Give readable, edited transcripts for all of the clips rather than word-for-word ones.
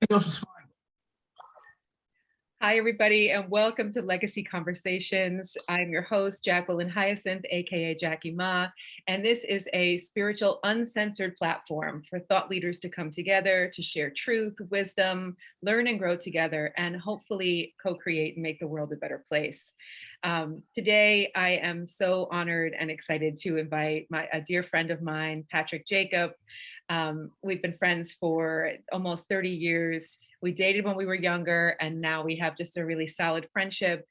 Everything else is fine. Hi, everybody, and welcome to Legacy Conversations. I'm your host, Jacqueline Hyacinth, aka Jackie Ma, and this is a spiritual, uncensored platform for thought leaders to come together to share truth, wisdom, learn and grow together, and hopefully co-create and make the world a better place. Today, I am so honored and excited to invite a dear friend of mine, Patrick Jacob. We've been friends for almost 30 years. We dated when we were younger, and now we have just a really solid friendship.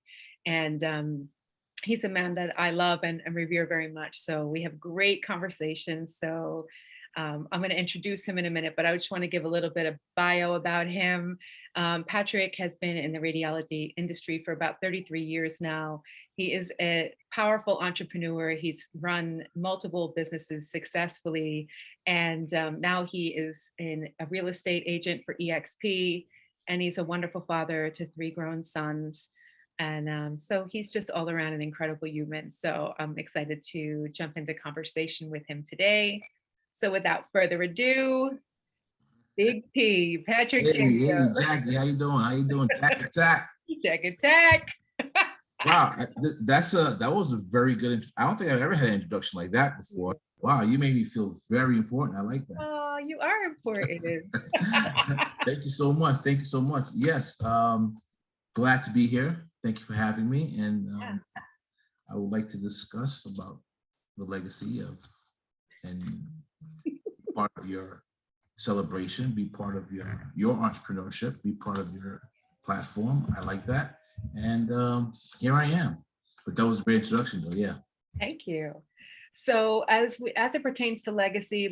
And he's a man that I love and revere very much. So we have great conversations. So I'm going to introduce him in a minute, but I just want to give a little bit of bio about him. Patrick has been in the radiology industry for about 33 years now. He is a powerful entrepreneur. He's run multiple businesses successfully. And now he is a real estate agent for EXP. And he's a wonderful father to 3 grown sons. And so he's just all around an incredible human. So I'm excited to jump into conversation with him today. So without further ado, Big P, Patrick Hey, Jacob. Jackie, how you doing? How you doing? Jack Attack. Jack Attack. Wow, that was a very good. I don't think I've ever had an introduction like that before. Wow, you made me feel very important. I like that. Oh, you are important. Thank you so much. Thank you so much. Yes, glad to be here. Thank you for having me, and I would like to discuss about the legacy of and part of your celebration, be part of your entrepreneurship, be part of your platform. I like that. And here I am. But that was a great introduction though, yeah. Thank you. So as it pertains to legacy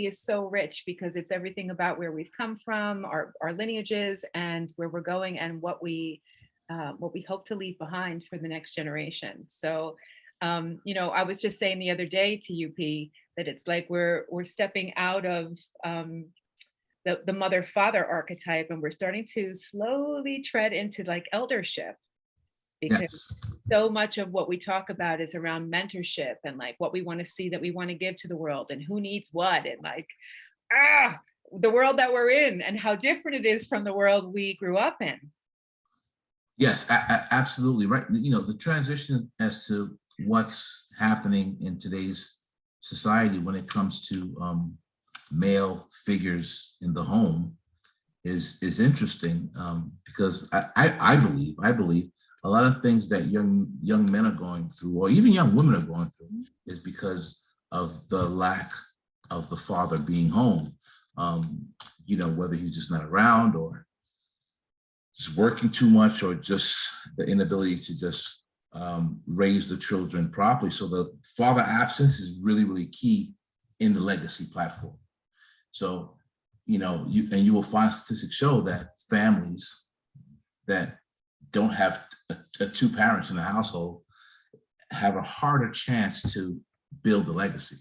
is so rich because it's everything about where we've come from, our lineages, and where we're going, and what we hope to leave behind for the next generation. So I was just saying the other day to UP that it's like we're stepping out of the mother-father archetype, and we're starting to slowly tread into like eldership, because Yes. so much of what we talk about is around mentorship and like what we want to see, that we want to give to the world, and who needs what, and like the world that we're in and how different it is from the world we grew up in. Yes, absolutely right. The transition as to what's happening in today's society when it comes to male figures in the home is interesting, because I believe a lot of things that young men are going through, or even young women are going through, is because of the lack of the father being home. Whether he's just not around, or just working too much, or just the inability to just raise the children properly. So the father absence is really, really key in the legacy platform. So, you will find statistics show that families that don't have two parents in the household have a harder chance to build a legacy.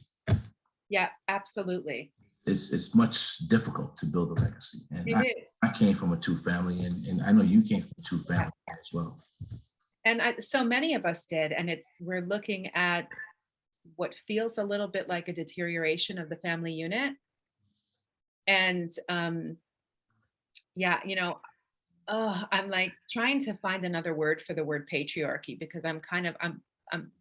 Yeah, absolutely. It's much difficult to build a legacy. And I came from a 2 family, and I know you came from a 2 family as well. And so many of us did. And we're looking at what feels a little bit like a deterioration of the family unit. And I'm like trying to find another word for the word patriarchy, because I'm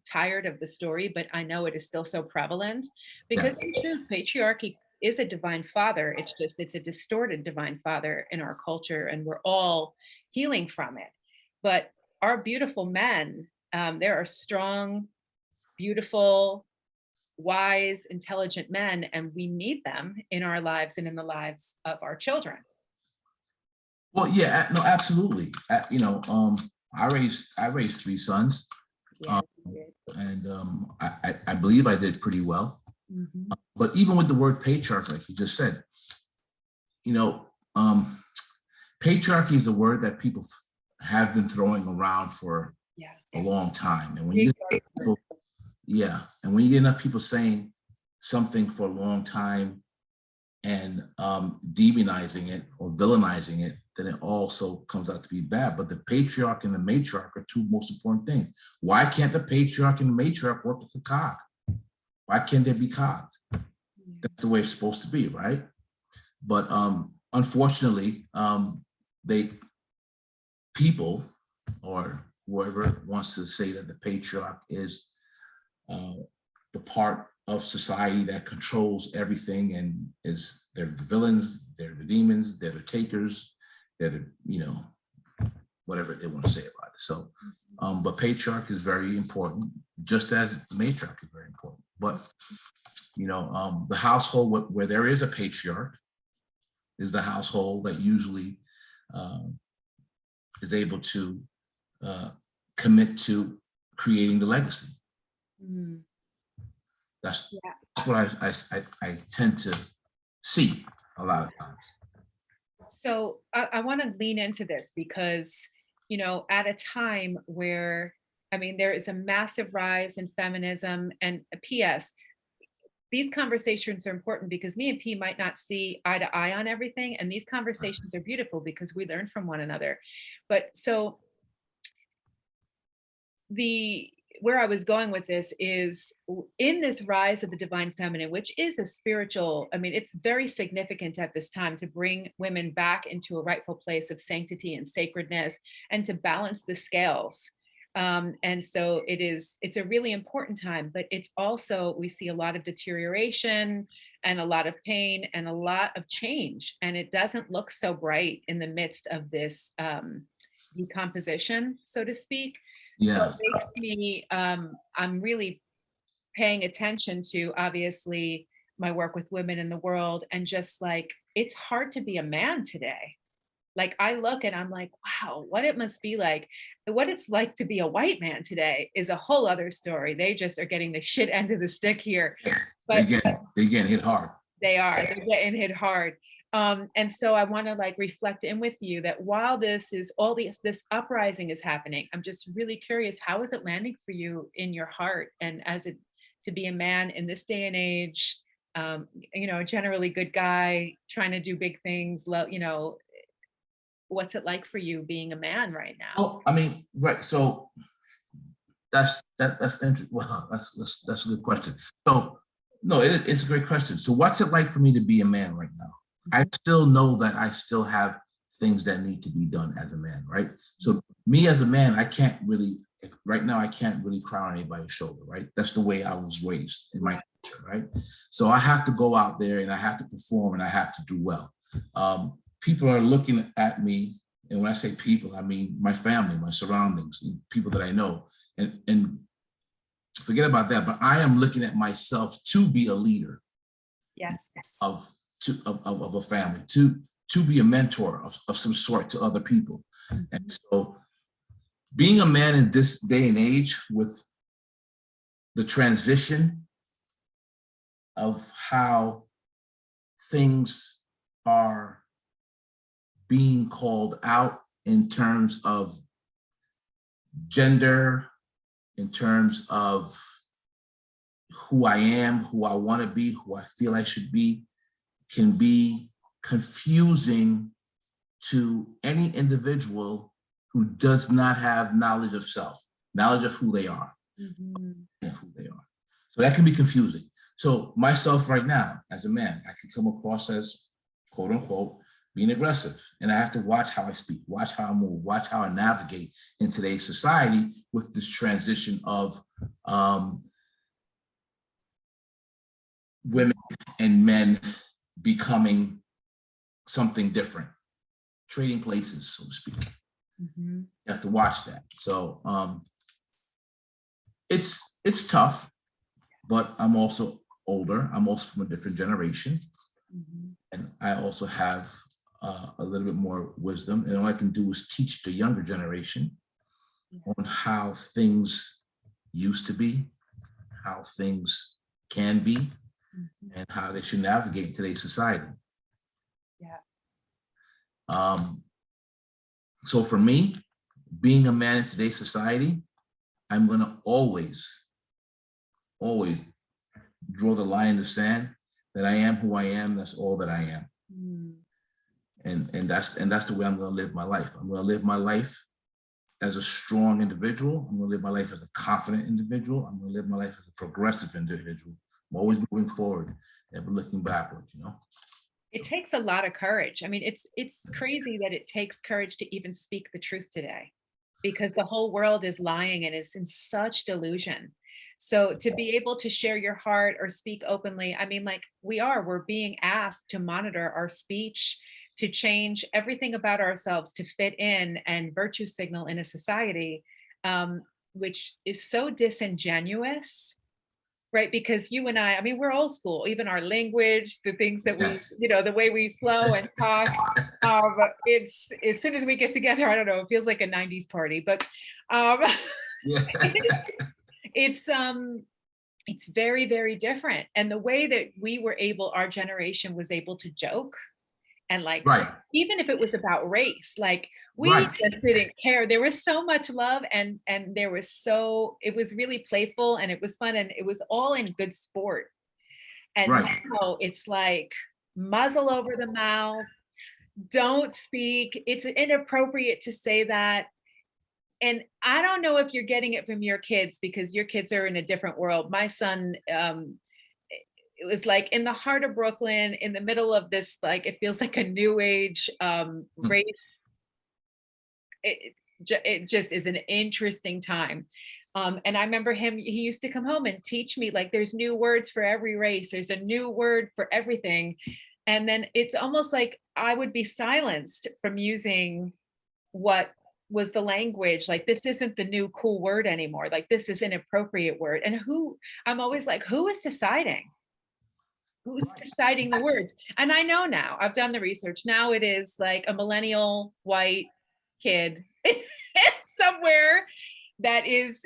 tired of the story, but I know it is still so prevalent, because in truth, patriarchy is a divine father. It's a distorted divine father in our culture, and we're all healing from it. But our beautiful men, there are strong, beautiful, wise, intelligent men, and we need them in our lives and in the lives of our children. Well, yeah, no, absolutely. I raised 3 sons, and I believe I did pretty well. Mm-hmm. But even with the word patriarchy, like you just said, patriarchy is a word that people have been throwing around for a long time, and when you get people, and when you get enough people saying something for a long time and demonizing it or villainizing it, then it also comes out to be bad. But the patriarch and the matriarch are 2 most important things. Why can't the patriarch and the matriarch work with the cog? Why can't they be cogged? That's the way it's supposed to be, right? But unfortunately, people, or whoever wants to say that the patriarch is the part of society that controls everything and they're the villains, they're the demons, they're the takers, they're the, whatever they want to say about it. So, but patriarch is very important, just as matriarch is very important. But, the household where there is a patriarch is the household that usually is able to commit to creating the legacy. Mm. That's what I tend to see a lot of times. So I want to lean into this because, at a time where, there is a massive rise in feminism, and P.S. These conversations are important because me and P might not see eye to eye on everything. And these conversations are beautiful because we learn from one another. But so where I was going with this is in this rise of the divine feminine, which is a spiritual, it's very significant at this time to bring women back into a rightful place of sanctity and sacredness and to balance the scales. And so it's a really important time, but it's also, we see a lot of deterioration and a lot of pain and a lot of change. And it doesn't look so bright in the midst of this decomposition, so to speak. Yeah. So it makes me, I'm really paying attention to, obviously, my work with women in the world, and just like, it's hard to be a man today. Like, I look and I'm like, wow, what it must be like. What it's like to be a white man today is a whole other story. They just are getting the shit end of the stick here. But they get hit hard. They're getting hit hard. And so I want to reflect in with you that while this uprising is happening, I'm just really curious, how is it landing for you in your heart, and to be a man in this day and age, generally good guy, trying to do big things, what's it like for you being a man right now? Oh, right. So that's interesting. Well, that's a good question. So no, it's a great question. So what's it like for me to be a man right now? I still know that I still have things that need to be done as a man, right? So me as a man, right now, I can't really cry on anybody's shoulder, right? That's the way I was raised in my culture, right? So I have to go out there and I have to perform and I have to do well. People are looking at me, and when I say people, I mean my family, my surroundings, and people that I know, and forget about that, but I am looking at myself to be a leader. Yes. Of a family, to be a mentor of some sort to other people. And so being a man in this day and age, with the transition of how things are being called out in terms of gender, in terms of who I am, who I want to be, who I feel I should be, can be confusing to any individual who does not have knowledge of self, knowledge of who they are, and who they are. So that can be confusing. So myself right now, as a man, I can come across as, quote unquote, being aggressive. And I have to watch how I speak, watch how I move, watch how I navigate in today's society with this transition of women and men becoming something different, trading places, so to speak. You have to watch that. So it's tough, but I'm also older. I'm also from a different generation. And I also have a little bit more wisdom. And all I can do is teach the younger generation on how things used to be, how things can be, and how they should navigate today's society. So for me, being a man in today's society, I'm gonna always draw the line in the sand that I am who I am. That's all that I am. And that's the way I'm gonna live my life. I'm gonna live my life as a strong individual. I'm gonna live my life as a confident individual. I'm gonna live my life as a progressive individual. I'm always moving forward, never looking backwards, it takes a lot of courage. I mean, it's crazy that it takes courage to even speak the truth today, because the whole world is lying and is in such delusion. So to be able to share your heart or speak openly, I mean, like we're being asked to monitor our speech, to change everything about ourselves to fit in and virtue signal in a society, um, which is so disingenuous, right? Because you and I mean, we're old school, even our language, the things that we, Yes. the way we flow and talk. It's as soon as we get together, I don't know, it feels like a 90s party, but um, Yeah. it's it's very, very different. And the way that we were able, our generation was able to joke and like, Right. even if it was about race, like we Right. just didn't care. There was so much love, and there was it was really playful and it was fun and it was all in good sport. And Right. now it's like muzzle over the mouth, don't speak. It's inappropriate to say that. And I don't know if you're getting it from your kids because your kids are in a different world. My son, it was like in the heart of Brooklyn, in the middle of this, like it feels like a new age Mm. race. It just is an interesting time. And I remember he used to come home and teach me like there's new words for every race, there's a new word for everything. And then it's almost like I would be silenced from using what was the language. Like this isn't the new cool word anymore. Like this is an appropriate word. And I'm always like, who is deciding? Who's deciding the words? And I know now, I've done the research. Now it is like a millennial white kid somewhere that is,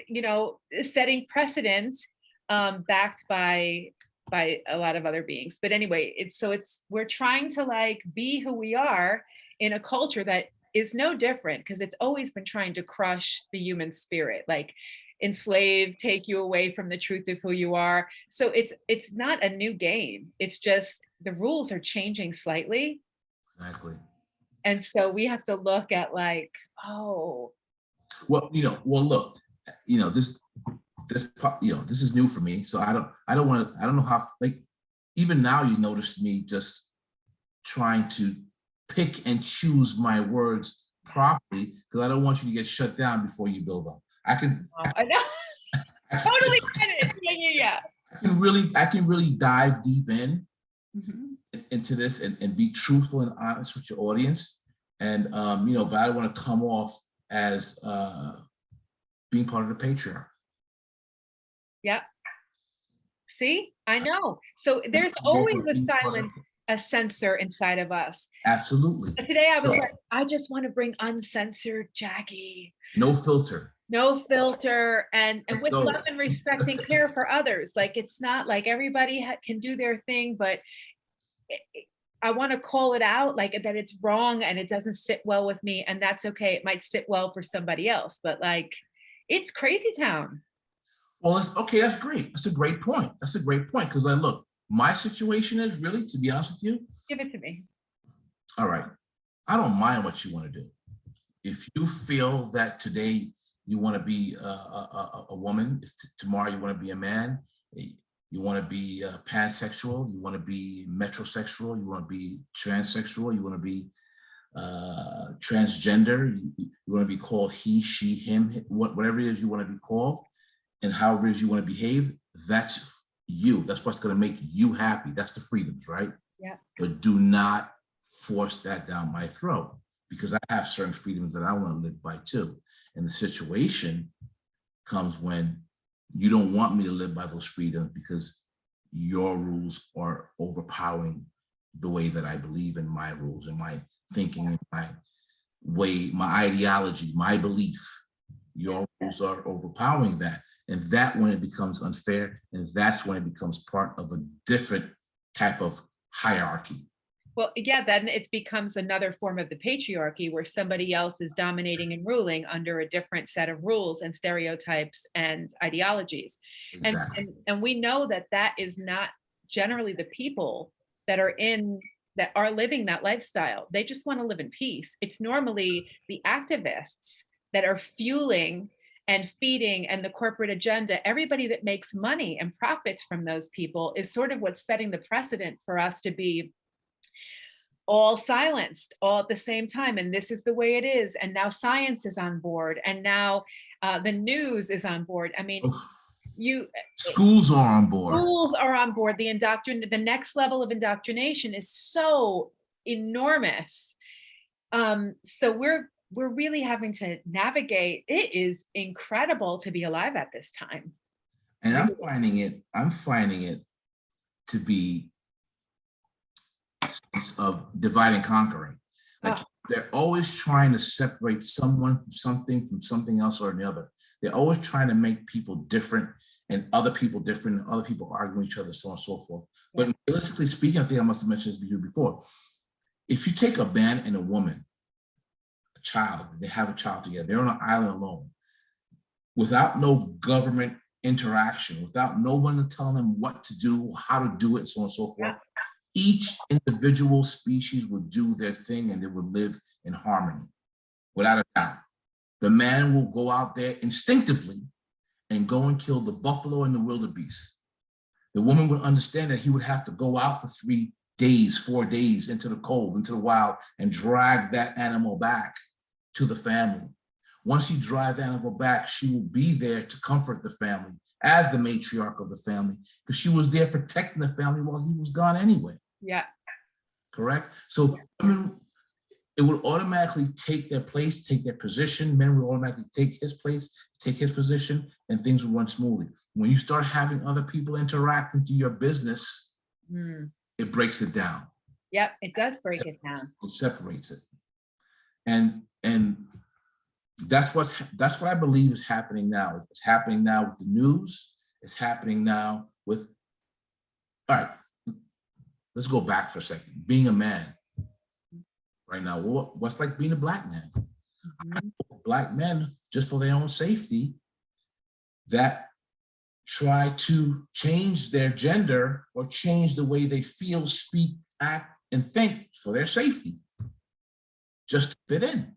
setting precedent, backed by a lot of other beings. But anyway, we're trying to like be who we are in a culture that is no different, because it's always been trying to crush the human spirit, like enslave, take you away from the truth of who you are. So it's not a new game. It's just the rules are changing slightly. Exactly. And so we have to look at like, oh, Well, look, this is new for me. So I don't know how, like, even now you notice me just trying to pick and choose my words properly because I don't want you to get shut down before you build up. I know. I can, Totally get it. Yeah. I can really dive deep Mhm. into this and be truthful and honest with your audience. And but I don't want to come off as being part of the patriarchy. Yeah. See, I know. So there's Come off always as a being part of- silence, a censor inside of us. Absolutely. And today I was So, like, I just want to bring uncensored Jackie. no filter. No filter, and Let's with go. love and respect and care for others. Like it's not like everybody can do their thing, but I want to call it out, like that it's wrong and it doesn't sit well with me, and that's okay. It might sit well for somebody else, but like it's crazy town. Well, okay. That's great. That's a great point. That's a great point because look, my situation is really, to be honest with you, Give it to me. all right. I don't mind what you want to do. If you feel that today you want to be a woman, if tomorrow you want to be a man, you want to be pansexual, you want to be metrosexual, you want to be transsexual, you want to be transgender, you want to be called he, she, him, whatever it is you want to be called, and however it is you want to behave, that's you. That's what's going to make you happy. That's the freedoms, right? Yeah. But do not force that down my throat because I have certain freedoms that I want to live by too. And the situation comes when you don't want me to live by those freedoms because your rules are overpowering the way that I believe in my rules and my thinking and my way, my ideology, my belief. Your rules are overpowering that. And that when it becomes unfair, and that's when it becomes part of a different type of hierarchy. Well, yeah, then it becomes another form of the patriarchy where somebody else is dominating and ruling under a different set of rules and stereotypes and ideologies. Exactly. And we know that that is not generally the people that are living that lifestyle. They just want to live in peace. It's normally the activists that are fueling and feeding, and the corporate agenda. Everybody that makes money and profits from those people is sort of what's setting the precedent for us to be all silenced all at the same time. And this is the way it is. And now science is on board. And now the news is on board. I mean, Oof. you Schools are on board. schools are on board. The next level of indoctrination is so enormous. So we're really having to navigate. It is incredible to be alive at this time. And I'm finding it to be a sense of divide and conquering. Like they're always trying to separate someone from something else or another. They're always trying to make people different and other people different, and other people arguing with each other, so on and so forth. Yeah. But realistically speaking, I think I must have mentioned this to you before. If you take a man and a woman, a child, they have a child together, they're on an island alone, without no government interaction, without no one telling them what to do, how to do it, so on and so forth. Yeah. Each individual species would do their thing and they would live in harmony, without a doubt. The man will go out there instinctively and go and kill the buffalo and the wildebeest. The woman would understand that he would have to go out for 3 days, 4 days into the cold, into the wild, and drag that animal back to the family. Once he drives the animal back, she will be there to comfort the family as the matriarch of the family, because she was there protecting the family while he was gone anyway. Yeah. Correct? So women, it would automatically take their place, take their position. Men would automatically take his place, take his position, and things would run smoothly. When you start having other people interact into your business, it breaks it down. Yep, it does break it down. It separates it. And that's what I believe is happening now. It's happening now with the news. It's happening now with, all right, let's go back for a second. Being a man right now, what's like being a black man? Black men, just for their own safety, that try to change their gender or change the way they feel, speak, act, and think for their safety, just to fit in.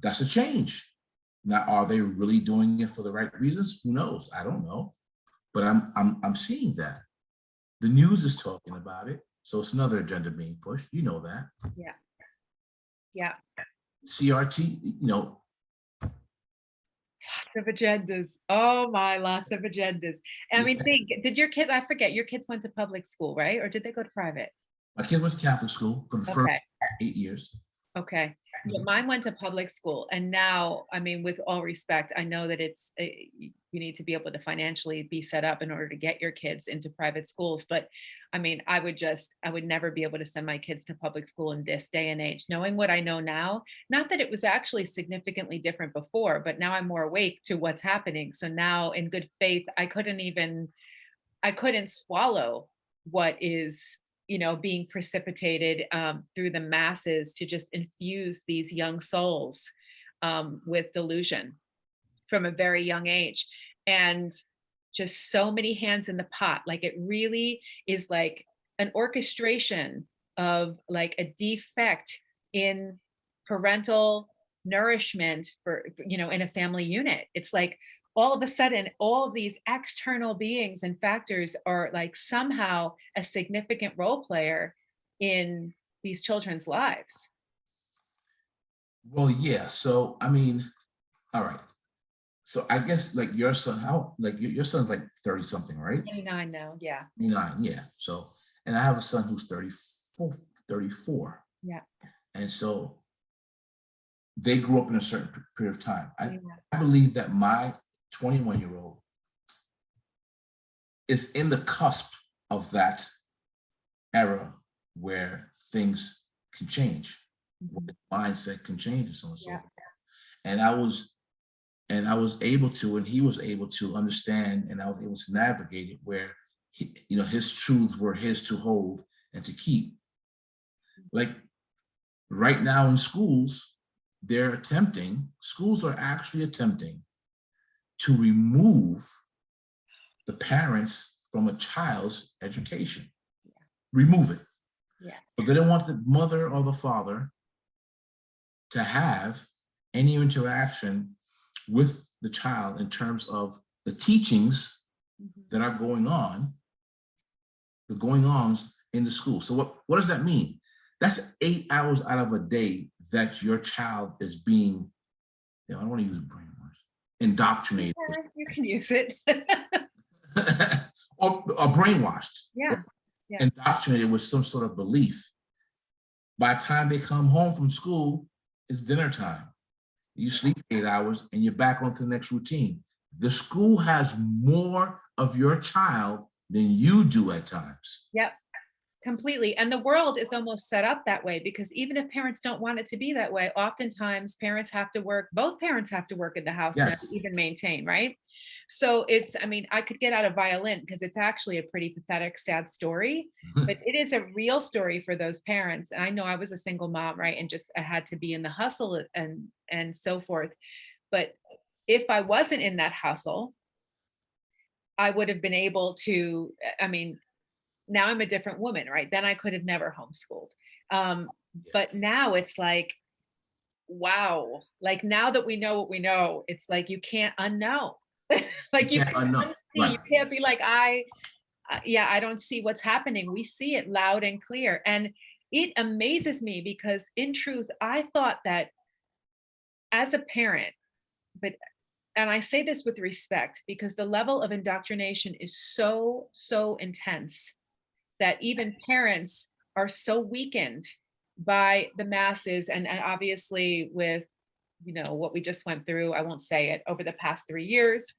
That's a change. Now, are they really doing it for the right reasons? Who knows? I don't know. But I'm seeing that. The news is talking about it. So it's another agenda being pushed. You know that. Yeah. Yeah. CRT, you know. Lots of agendas. Oh my, lots of agendas. I mean, did your kids, I forget, your kids went to public school, right? Or did they go to private? My kid went to Catholic school for the first 8 years. Okay. Yeah, mine went to public school. And now, I mean, with all respect, I know that it's, you need to be able to financially be set up in order to get your kids into private schools. But I mean, I would never be able to send my kids to public school in this day and age, knowing what I know now. Not that it was actually significantly different before, but now I'm more awake to what's happening. So now in good faith, I couldn't swallow what is, being precipitated through the masses to just infuse these young souls with delusion from a very young age. And just so many hands in the pot. Like it really is like an orchestration of like a defect in parental nourishment for, in a family unit. It's like all of a sudden, all of these external beings and factors are like somehow a significant role player in these children's lives. Well, yeah. So, I mean, all right. So I guess like your son, your son's like 30 something, right? 29 now, yeah. 29, yeah. So, and I have a son who's 34. Yeah. And so they grew up in a certain period of time. I believe that my 21-year-old is in the cusp of that era where things can change, where the mindset can change and so on and so forth. And I was able to, and he was able to understand, and I was able to navigate it where his truths were his to hold and to keep. Like right now in schools, schools are actually attempting to remove the parents from a child's education. Remove it. Yeah. But they don't want the mother or the father to have any interaction with the child in terms of the teachings that are going on, the going-ons in the school. So what does that mean? That's 8 hours out of a day that your child is being, I don't want to use brainwash, indoctrinated. You can use it. or brainwashed. Yeah. Indoctrinated with some sort of belief. By the time they come home from school, it's dinner time. You sleep 8 hours and you're back onto the next routine. The school has more of your child than you do at times. Yep, completely. And the world is almost set up that way, because even if parents don't want it to be that way, oftentimes parents have to work, both parents have to work in the house now to even maintain, right? So it's, I mean, I could get out a violin because it's actually a pretty pathetic, sad story, but it is a real story for those parents. And I know I was a single mom, right? And just I had to be in the hustle and so forth. But if I wasn't in that hustle, I would have been able to, I mean, now I'm a different woman, right? Then I could have never homeschooled. But now it's like, wow, like now that we know what we know, it's like you can't unknow. Like you can't unknow. Right. You can't be like, yeah, I don't see what's happening. We see it loud and clear. And it amazes me because in truth, I thought that as a parent, and I say this with respect because the level of indoctrination is so, so intense that even parents are so weakened by the masses. And obviously with, you know, what we just went through, I won't say it, over the past 3 years,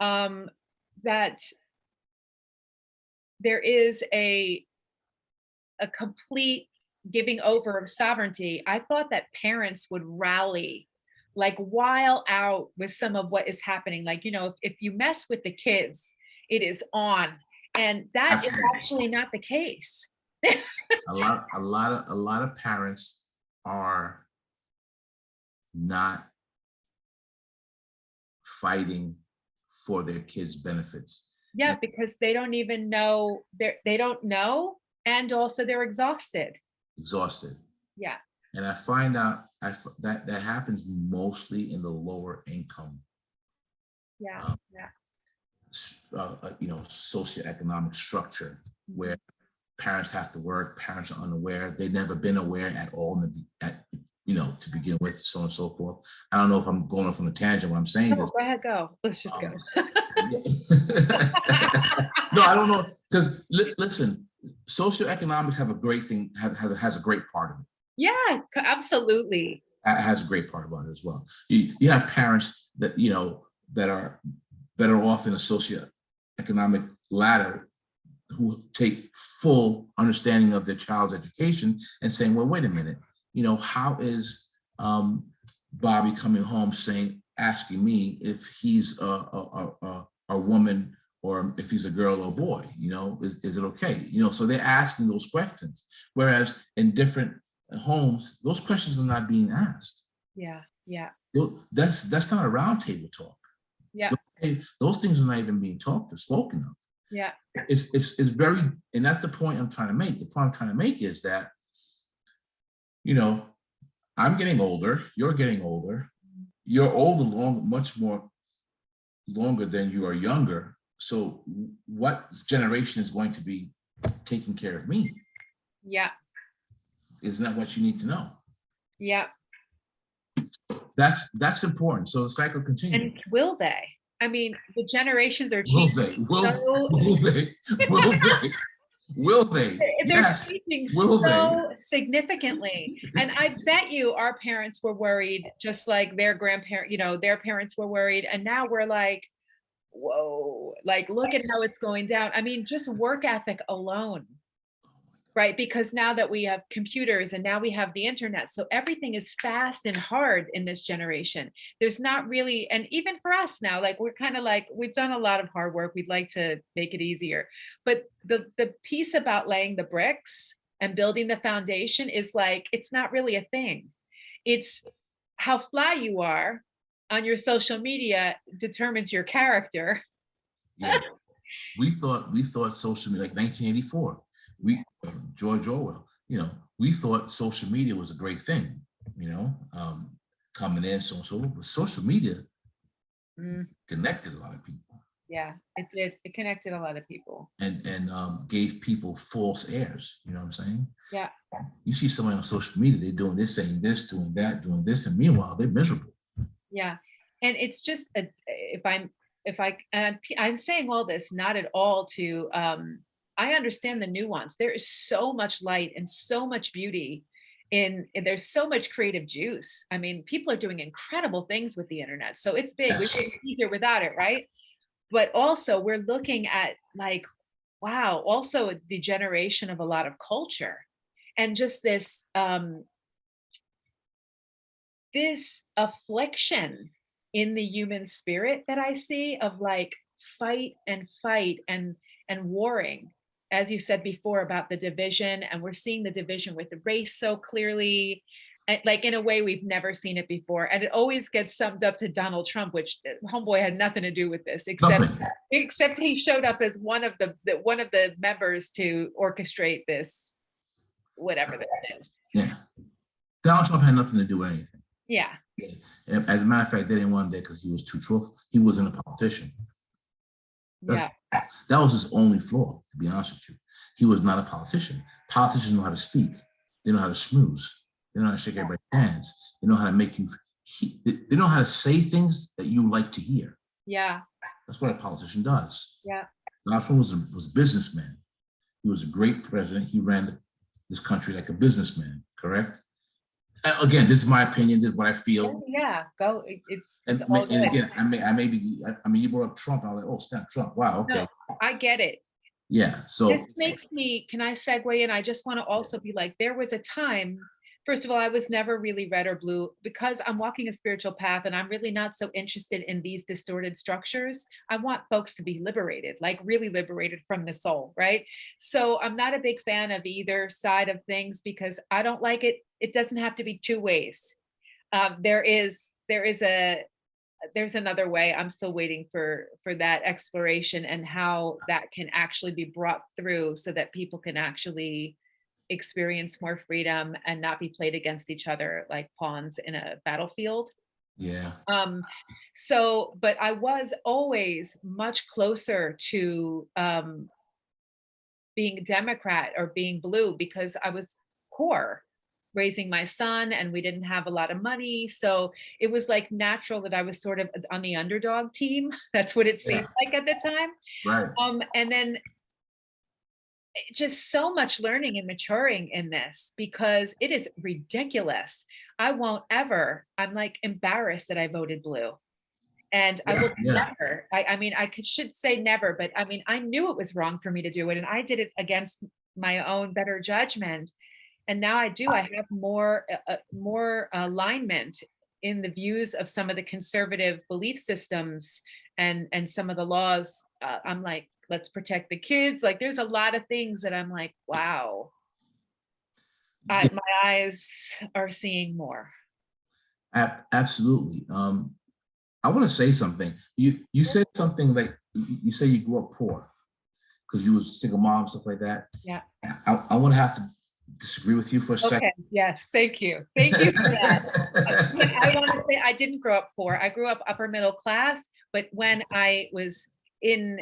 that there is a complete giving over of sovereignty. I thought that parents would rally, like while out with some of what is happening. Like, you know, if you mess with the kids, it is on. And that is actually not the case. a lot of parents are not fighting for their kids' benefits. Yeah, because they don't even know, they don't know, and also they're exhausted. Yeah. And I find out that happens mostly in the lower income. Yeah. You know, socioeconomic structure where parents have to work, parents are unaware, they've never been aware at all you know, to begin with, so on and so forth. I don't know if I'm going off on a tangent when I'm saying this. Go ahead, go. Let's just go. No, I don't know, because listen, socioeconomics have a great thing, has a great part of it. Yeah, absolutely. It has a great part about it as well. You have parents that, you know, that are better off in a socioeconomic ladder who take full understanding of their child's education and saying, well, wait a minute, you know, how is Bobby coming home asking me if he's a woman or if he's a girl or boy, you know, is it okay? You know, so they're asking those questions. Whereas in different homes, those questions are not being asked. Yeah. That's not a roundtable talk. Yeah. Those things are not even being spoken of. Yeah. It's very, and that's the point I'm trying to make. The point I'm trying to make is that, you know, I'm getting older, you're getting older, you're older much more longer than you are younger. So what generation is going to be taking care of me? Yeah. Isn't that what you need to know? Yeah. That's important. So the cycle continues. And will they? I mean, the generations are changing. Will they? They're Yes. changing Will so significantly. And I bet you our parents were worried, just like their grandparents, you know, their parents were worried. And now we're like, whoa, like, look at how it's going down. I mean, just work ethic alone, right? Because now that we have computers and now we have the internet, so everything is fast and hard in this generation. There's not really, and even for us now, like we're kind of like, we've done a lot of hard work. We'd like to make it easier. But the piece about laying the bricks and building the foundation is like, it's not really a thing. It's how fly you are on your social media determines your character. Yeah, we thought social media, like 1984. George Orwell, you know, we thought social media was a great thing, you know, coming in, so social media connected a lot of people. Yeah, it did. It connected a lot of people. and gave people false airs. You know what I'm saying? Yeah. You see somebody on social media, they're doing this, saying this, doing that, doing this, and meanwhile they're miserable. Yeah. And it's just I'm saying all this not at all to I understand the nuance. There is so much light and so much beauty and there's so much creative juice. I mean, people are doing incredible things with the internet. So it's big. We Yes. couldn't be here without it, right? But also we're looking at like, wow, also a degeneration of a lot of culture and just this affliction in the human spirit that I see of like fight and warring, as you said before about the division, and we're seeing the division with the race so clearly, and like in a way we've never seen it before. And it always gets summed up to Donald Trump, which homeboy had nothing to do with this, Nothing. except he showed up as one of the members to orchestrate this, whatever this is. Yeah. Donald Trump had nothing to do with anything. Yeah. As a matter of fact, they didn't want him there because he was too truthful. He wasn't a politician. Yeah. That was his only flaw, to be honest with you. He was not a politician. Politicians know how to speak. They know how to schmooze. They know how to shake everybody's hands. They know how to make you, they know how to say things that you like to hear. Yeah. That's what a politician does. Yeah. Donald Trump was a businessman. He was a great president. He ran this country like a businessman, correct? Again, this is my opinion. This is what I feel. Yeah, go. It's And all good. again, I may be. I mean, you brought up Trump. I was like, oh, snap, Trump. Wow, okay. No, I get it. Yeah. So This makes me, can I segue in? I just want to also be like, there was a time, first of all, I was never really red or blue because I'm walking a spiritual path and I'm really not so interested in these distorted structures. I want folks to be liberated, like really liberated from the soul, right? So I'm not a big fan of either side of things because I don't like it. It doesn't have to be two ways. There's another way. I'm still waiting for that exploration and how that can actually be brought through so that people can actually experience more freedom and not be played against each other like pawns in a battlefield. yeah, But I was always much closer to being Democrat or being blue because I was poor raising my son and we didn't have a lot of money. So it was like natural that I was sort of on the underdog team. That's what it seemed like at the time. right. And then just so much learning and maturing in this because it is ridiculous. I'm like embarrassed that I voted blue. And I will never, I mean, should say never, but I mean, I knew it was wrong for me to do it. And I did it against my own better judgment. And now I do, I have more alignment in the views of some of the conservative belief systems and some of the laws. I'm like, let's protect the kids. Like there's a lot of things that I'm like, wow, my eyes are seeing more. Absolutely. I want to say something. You said something like you say you grew up poor because you was a single mom, stuff like that. Yeah. I want to have to disagree with you for a second. Okay. Yes. Thank you. Thank you for that. I want to say I didn't grow up poor. I grew up upper middle class, but when I was in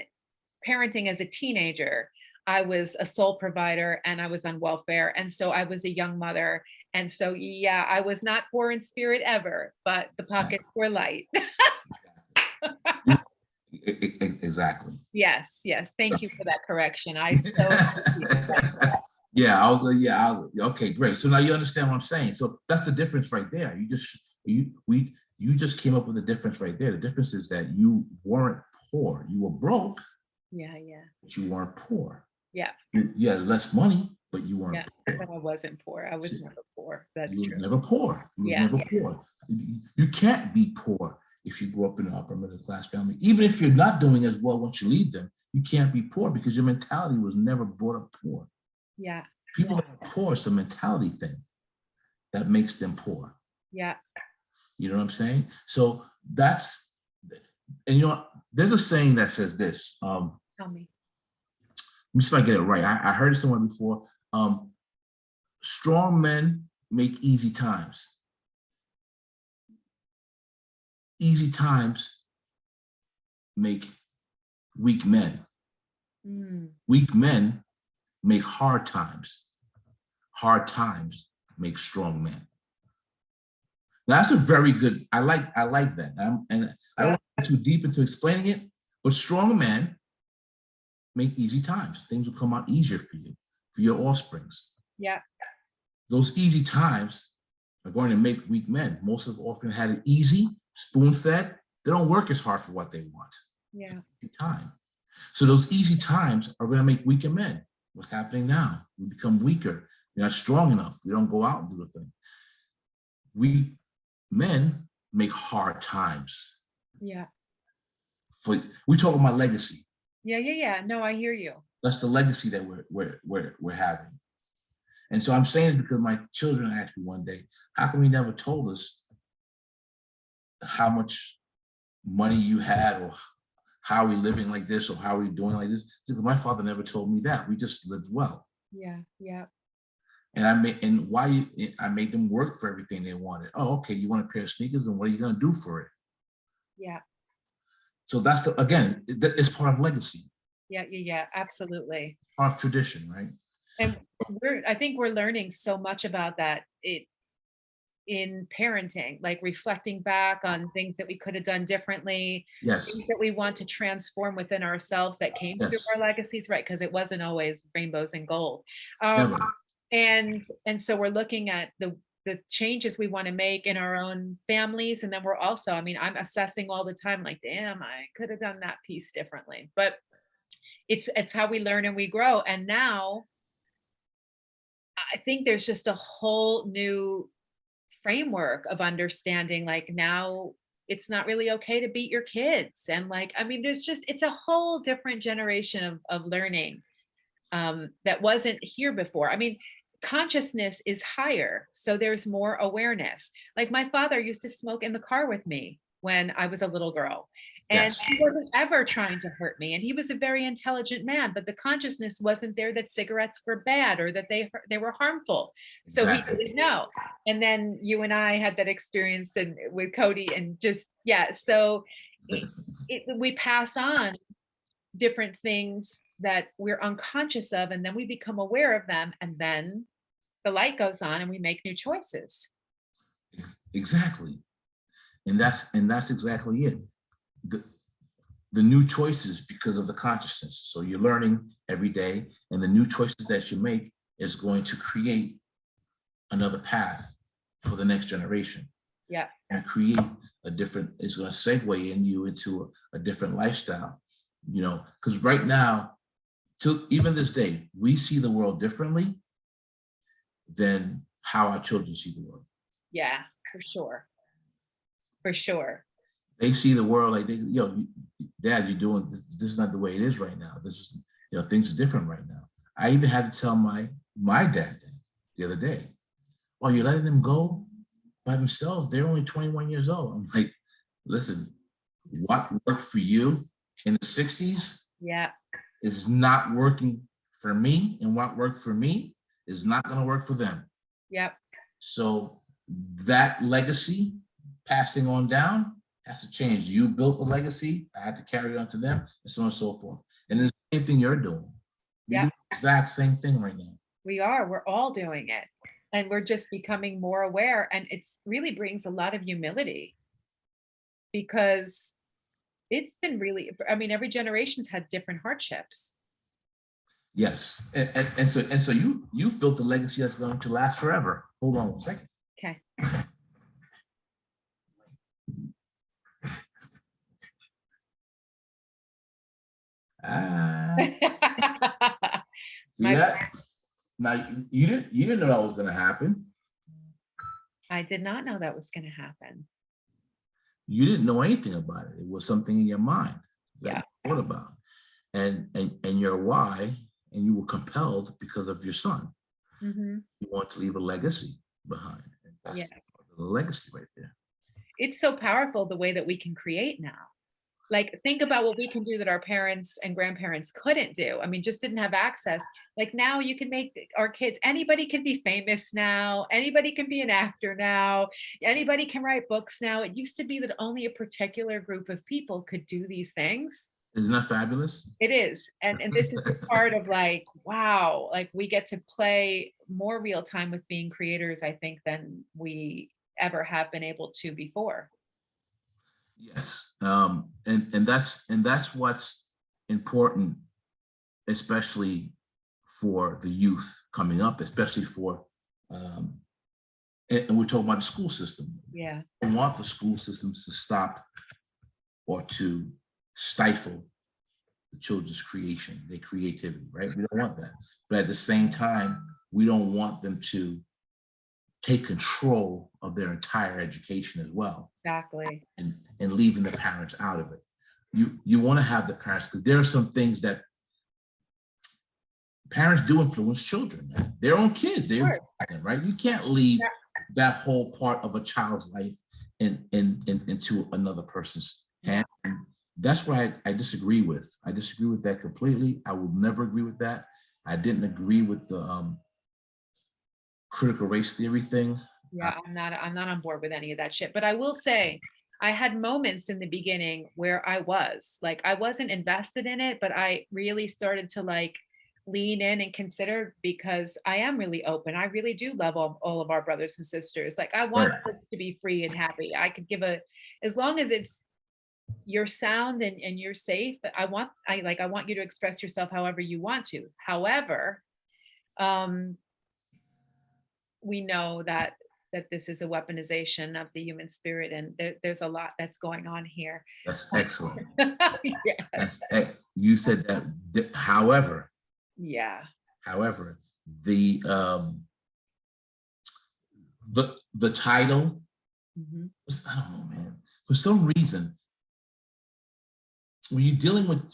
parenting as a teenager, I was a sole provider and I was on welfare. And so I was a young mother. And so, yeah, I was not poor in spirit ever, but the pockets were light. Exactly. Yes. Yes. Thank you for that correction. I so yeah, okay, great. So now you understand what I'm saying. So that's the difference right there. You just came up with the difference right there. The difference is that you weren't poor. You were broke. Yeah. But you weren't poor. Yeah. You had less money, but you weren't poor. But I wasn't poor. I was never poor. That's true. Never poor. You was never poor. You can't be poor if you grew up in an upper middle class family. Even if you're not doing as well once you leave them, you can't be poor because your mentality was never brought up poor. Yeah. People that are poor, it's a mentality thing that makes them poor. Yeah. You know what I'm saying? So that's, and you know, there's a saying that says this. Tell me. Let me see if I get it right. I heard it somewhere before. Strong men make easy times. Easy times make weak men. Mm. Weak men make hard times. Hard times make strong men. Now, that's a very good, I like that. And I don't want to get too deep into explaining it, but strong men make easy times. Things will come out easier for you, for your offsprings. Yeah. Those easy times are going to make weak men. Most of the offspring had it easy, spoon-fed. They don't work as hard for what they want. Yeah. Time. So those easy times are going to make weaker men. What's happening now? We become weaker. We're not strong enough. We don't go out and do the thing. Weak men make hard times. Yeah. We talk about legacy. Yeah. No, I hear you. That's the legacy that we're having. And so I'm saying it because my children asked me one day, how come you never told us how much money you had, or how are we living like this, or how are we doing like this? Because my father never told me that. We just lived well. Yeah. And I made them work for everything they wanted. Oh, okay, you want a pair of sneakers, and what are you going to do for it? Yeah. So that's again, it's part of legacy. Yeah, absolutely. Part of tradition, right? And I think we're learning so much about that in parenting, like reflecting back on things that we could have done differently, Yes. things that we want to transform within ourselves that came through Yes. our legacies, right? Because it wasn't always rainbows and gold. Never. And so we're looking at the changes we want to make in our own families. And then we're also, I mean, I'm assessing all the time, like, damn, I could have done that piece differently. But it's how we learn and we grow. And now I think there's just a whole new framework of understanding, like, now it's not really okay to beat your kids. And like, I mean, it's a whole different generation of learning that wasn't here before. I mean, consciousness is higher, so there's more awareness. Like, my father used to smoke in the car with me when I was a little girl, and Yes. he wasn't ever trying to hurt me. And he was a very intelligent man, but the consciousness wasn't there that cigarettes were bad or that they were harmful. So Exactly. he didn't know. And then you and I had that experience with Cody, and just, yeah. So we pass on different things that we're unconscious of, and then we become aware of them, and then the light goes on and we make new choices. Exactly. And that's exactly it. The new choices, because of the consciousness. So you're learning every day, and the new choices that you make is going to create another path for the next generation. Yeah. And create it's going to segue into a different lifestyle. You know, because right now, to even this day, we see the world differently than how our children see the world. Yeah, for sure. For sure. They see the world like, Dad, you're doing this. This is not the way it is right now. This is, things are different right now. I even had to tell my dad the other day, oh, you're letting them go by themselves. They're only 21 years old. I'm like, listen, what worked for you in the 60s is not working for me, and what worked for me is not going to work for them. Yep. So that legacy passing on down has to change. You built a legacy, I had to carry it on to them, and so on and so forth. And it's the same thing you're doing. You're doing the exact same thing right now. We're all doing it, and we're just becoming more aware, and it's really brings a lot of humility, because it's been really, I mean, every generation's had different hardships. Yes. And so you've built a legacy that's going to last forever. Hold on one second. Okay. See that? Now you didn't know that was going to happen. I did not know that was going to happen. You didn't know anything about it. It was something in your mind that you thought about, and your why, and you were compelled because of your son. Mm-hmm. You want to leave a legacy behind. And that's the legacy right there. It's so powerful the way that we can create now. Like, think about what we can do that our parents and grandparents couldn't do. I mean, just didn't have access. Like, now you can make our kids, anybody can be famous now. Anybody can be an actor now. Anybody can write books now. It used to be that only a particular group of people could do these things. Isn't that fabulous? It is. And this is the part of like, wow, like we get to play more real time with being creators, I think, than we ever have been able to before. Yes. And that's what's important, especially for the youth coming up, especially for and we're talking about the school system. Yeah. We don't want the school systems to stop or to stifle the children's creation, their creativity, right? We don't want that. But at the same time, we don't want them to take control of their entire education as well. Exactly. And leaving the parents out of it. You want to have the parents, because there are some things that parents do influence children, man. Their own kids, they influence them, right? You can't leave that whole part of a child's life into another person's hand. And that's why I disagree with. I disagree with that completely. I will never agree with that. I didn't agree with the critical race theory thing. Yeah, I'm not on board with any of that shit. But I will say, I had moments in the beginning where I wasn't invested in it, but I really started to like lean in and consider, because I am really open. I really do love all of our brothers and sisters. Like I want Right. kids to be free and happy. I could give as long as it's you're sound and you're safe. I want you to express yourself however you want to. However, um, we know that this is a weaponization of the human spirit, and there's a lot that's going on here. That's excellent. Yeah. You said that. However, Yeah. the the title, Mhm. I don't know, man. For some reason, when you're dealing with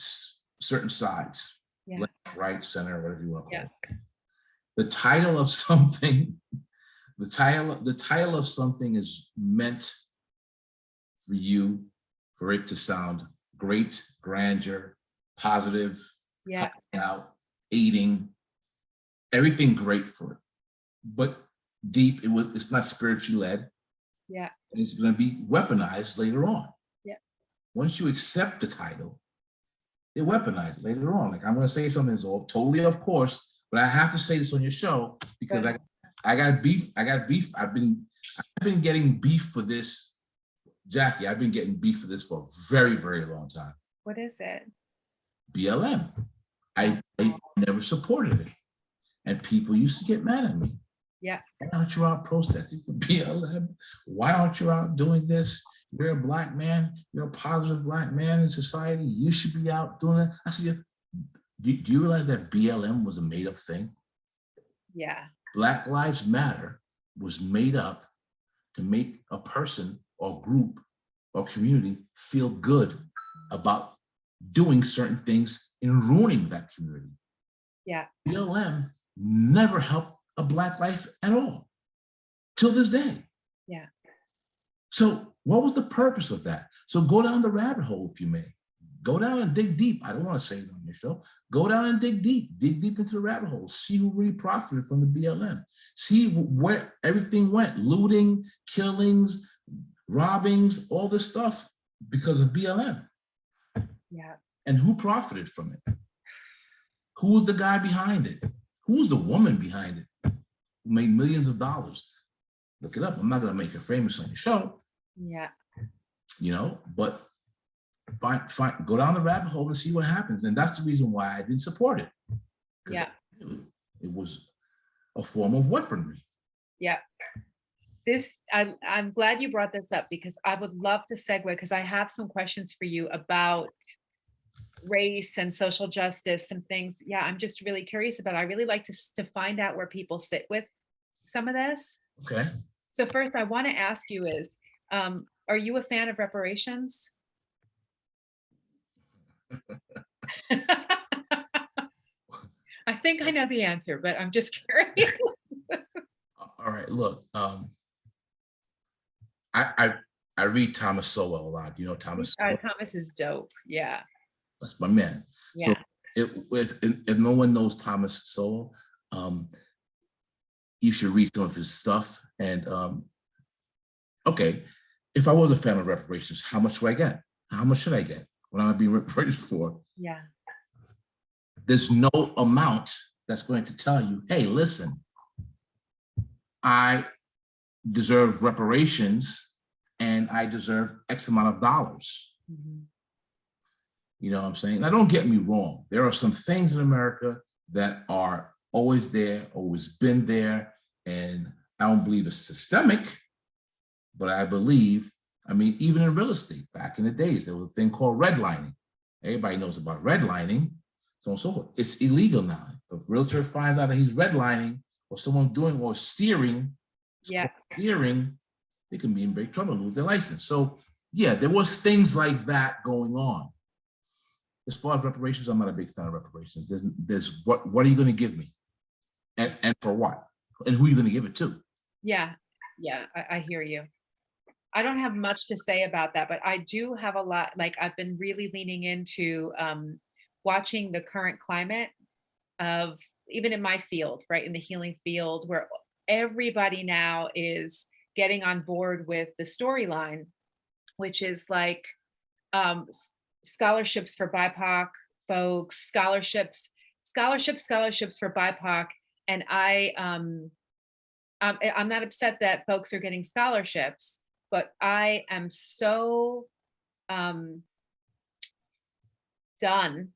certain sides, Yeah. left, right, center, whatever you want to call Yeah. it, the title of something, the title of something is meant for you, for it to sound great, grandeur, positive, Yeah. helping out, aiding, everything great for it. But deep, it's not spiritually led. Yeah. And it's going to be weaponized later on. Yeah. Once you accept the title, it weaponized later on. Like I'm going to say something that's all totally off course, but I have to say this on your show because I got beef. I've been getting beef for this, Jackie. I've been getting beef for this for a very, very long time. What is it? BLM. I never supported it, and people used to get mad at me. Yeah. Why aren't you out protesting for BLM? Why aren't you out doing this? You're a Black man. You're a positive Black man in society. You should be out doing that. I said, do you realize that BLM was a made-up thing? Yeah. Black Lives Matter was made up to make a person or group or community feel good about doing certain things and ruining that community. Yeah. BLM never helped a Black life at all till this day. Yeah. So what was the purpose of that? So go down the rabbit hole, if you may. Go down and dig deep. I don't want to say it on your show. Go down and dig deep into the rabbit hole. See who really profited from the BLM. See where everything went: looting, killings, robbings, all this stuff because of BLM. Yeah. And who profited from it? Who's the guy behind it? Who's the woman behind it who made millions of dollars? Look it up. I'm not going to make her famous on your show. Yeah. You know, but go down the rabbit hole and see what happens. And that's the reason why I didn't support it. Yeah. It was a form of weaponry. Yeah. I'm glad you brought this up, because I would love to segue, because I have some questions for you about race and social justice and things. Yeah, I'm just really curious about it. I really like to find out where people sit with some of this. Okay. So first I want to ask you is, are you a fan of reparations? I think I know the answer, but I'm just curious. All right, look, I read Thomas Sowell a lot. You know Thomas Sowell? Thomas is dope. Yeah. That's my man. Yeah. So if no one knows Thomas Sowell, you should read some of his stuff. And okay, if I was a fan of reparations, how much do I get? How much should I get? what I'm being reparated for. Yeah. There's no amount that's going to tell you, hey, listen, I deserve reparations and I deserve X amount of dollars. Mhm. You know what I'm saying? Now, don't get me wrong. There are some things in America that are always there, always been there. And I don't believe it's systemic, but I believe, I mean, even in real estate, back in the days, there was a thing called redlining. Everybody knows about redlining, so on and so forth. It's illegal now. If a realtor finds out that he's redlining or someone doing or steering, Yeah. steering, they can be in big trouble and lose their license. So yeah, there was things like that going on. As far as reparations, I'm not a big fan of reparations. There's what are you going to give me, and for what, and who are you going to give it to? Yeah. Yeah. I hear you. I don't have much to say about that, but I do have a lot. Like I've been really leaning into watching the current climate of even in my field, right, in the healing field, where everybody now is getting on board with the storyline, which is like scholarships for BIPOC folks, scholarships for BIPOC, and I'm not upset that folks are getting scholarships, but I am so done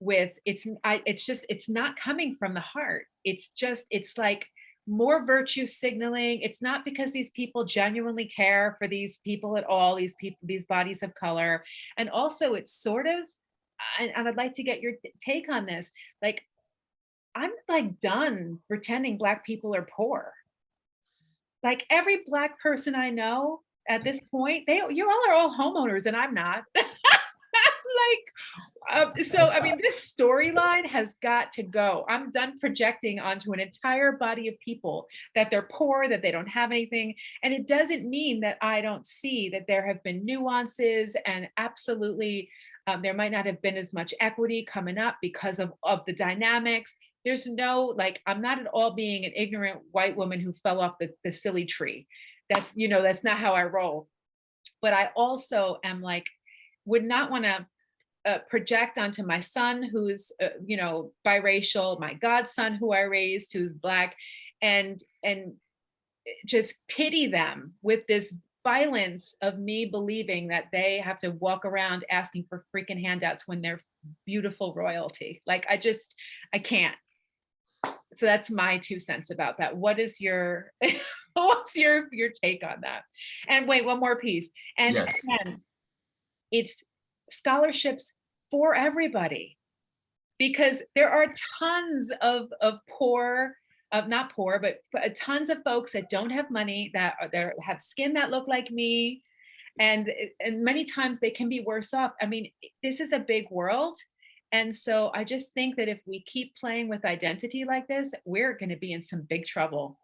with it's not coming from the heart. It's like more virtue signaling. It's not because these people genuinely care for these people at all, these people, these bodies of color. And also it's sort of, and I'd like to get your take on this. Like, I'm like done pretending Black people are poor. Like every Black person I know at this point, you all are all homeowners and I'm not. So I mean, this storyline has got to go. I'm done projecting onto an entire body of people that they're poor, that they don't have anything. And it doesn't mean that I don't see that there have been nuances and absolutely there might not have been as much equity coming up because of the dynamics. There's no, like, I'm not at all being an ignorant white woman who fell off the silly tree. That's not how I roll. But I also am like, would not want to project onto my son who's biracial, my godson who I raised who's Black, and just pity them with this violence of me believing that they have to walk around asking for freaking handouts when they're beautiful royalty. Like I can't. So that's my 2 cents about that. What is your what's your take on that? And wait, one more piece. And Yes. again, it's scholarships for everybody, because there are tons of poor, not poor, but tons of folks that don't have money, that have skin that look like me, and many times they can be worse off. I mean, this is a big world. And so I just think that if we keep playing with identity like this, we're going to be in some big trouble,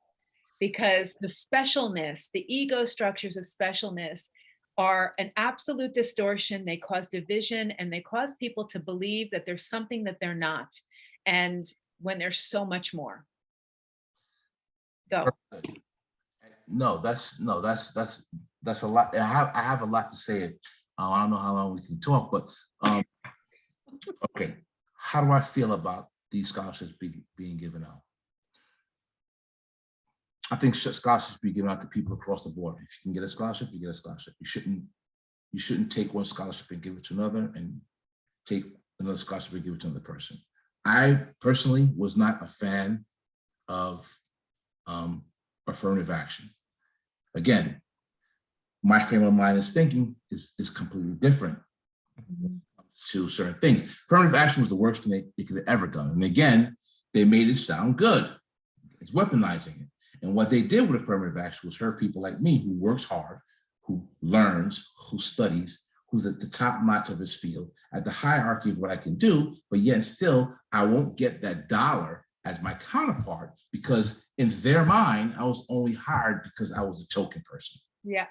because the specialness, the ego structures of specialness are an absolute distortion. They cause division and they cause people to believe that there's something that they're not. And when there's so much more. Go. No, that's a lot. I have a lot to say. I don't know how long we can talk, but okay. How do I feel about these scholarships being given out? I think scholarships be given out to people across the board. If you can get a scholarship, you get a scholarship. You shouldn't take one scholarship and give it to another, and take another scholarship and give it to another person. I personally was not a fan of affirmative action. Again, my frame of mind is thinking is completely different to certain things. Affirmative action was the worst thing they could have ever done. And again, they made it sound good. It's weaponizing it. And what they did with affirmative action was hurt people like me, who works hard, who learns, who studies, who's at the top notch of his field, at the hierarchy of what I can do, but yet still, I won't get that dollar as my counterpart, because in their mind, I was only hired because I was a token person. Yeah.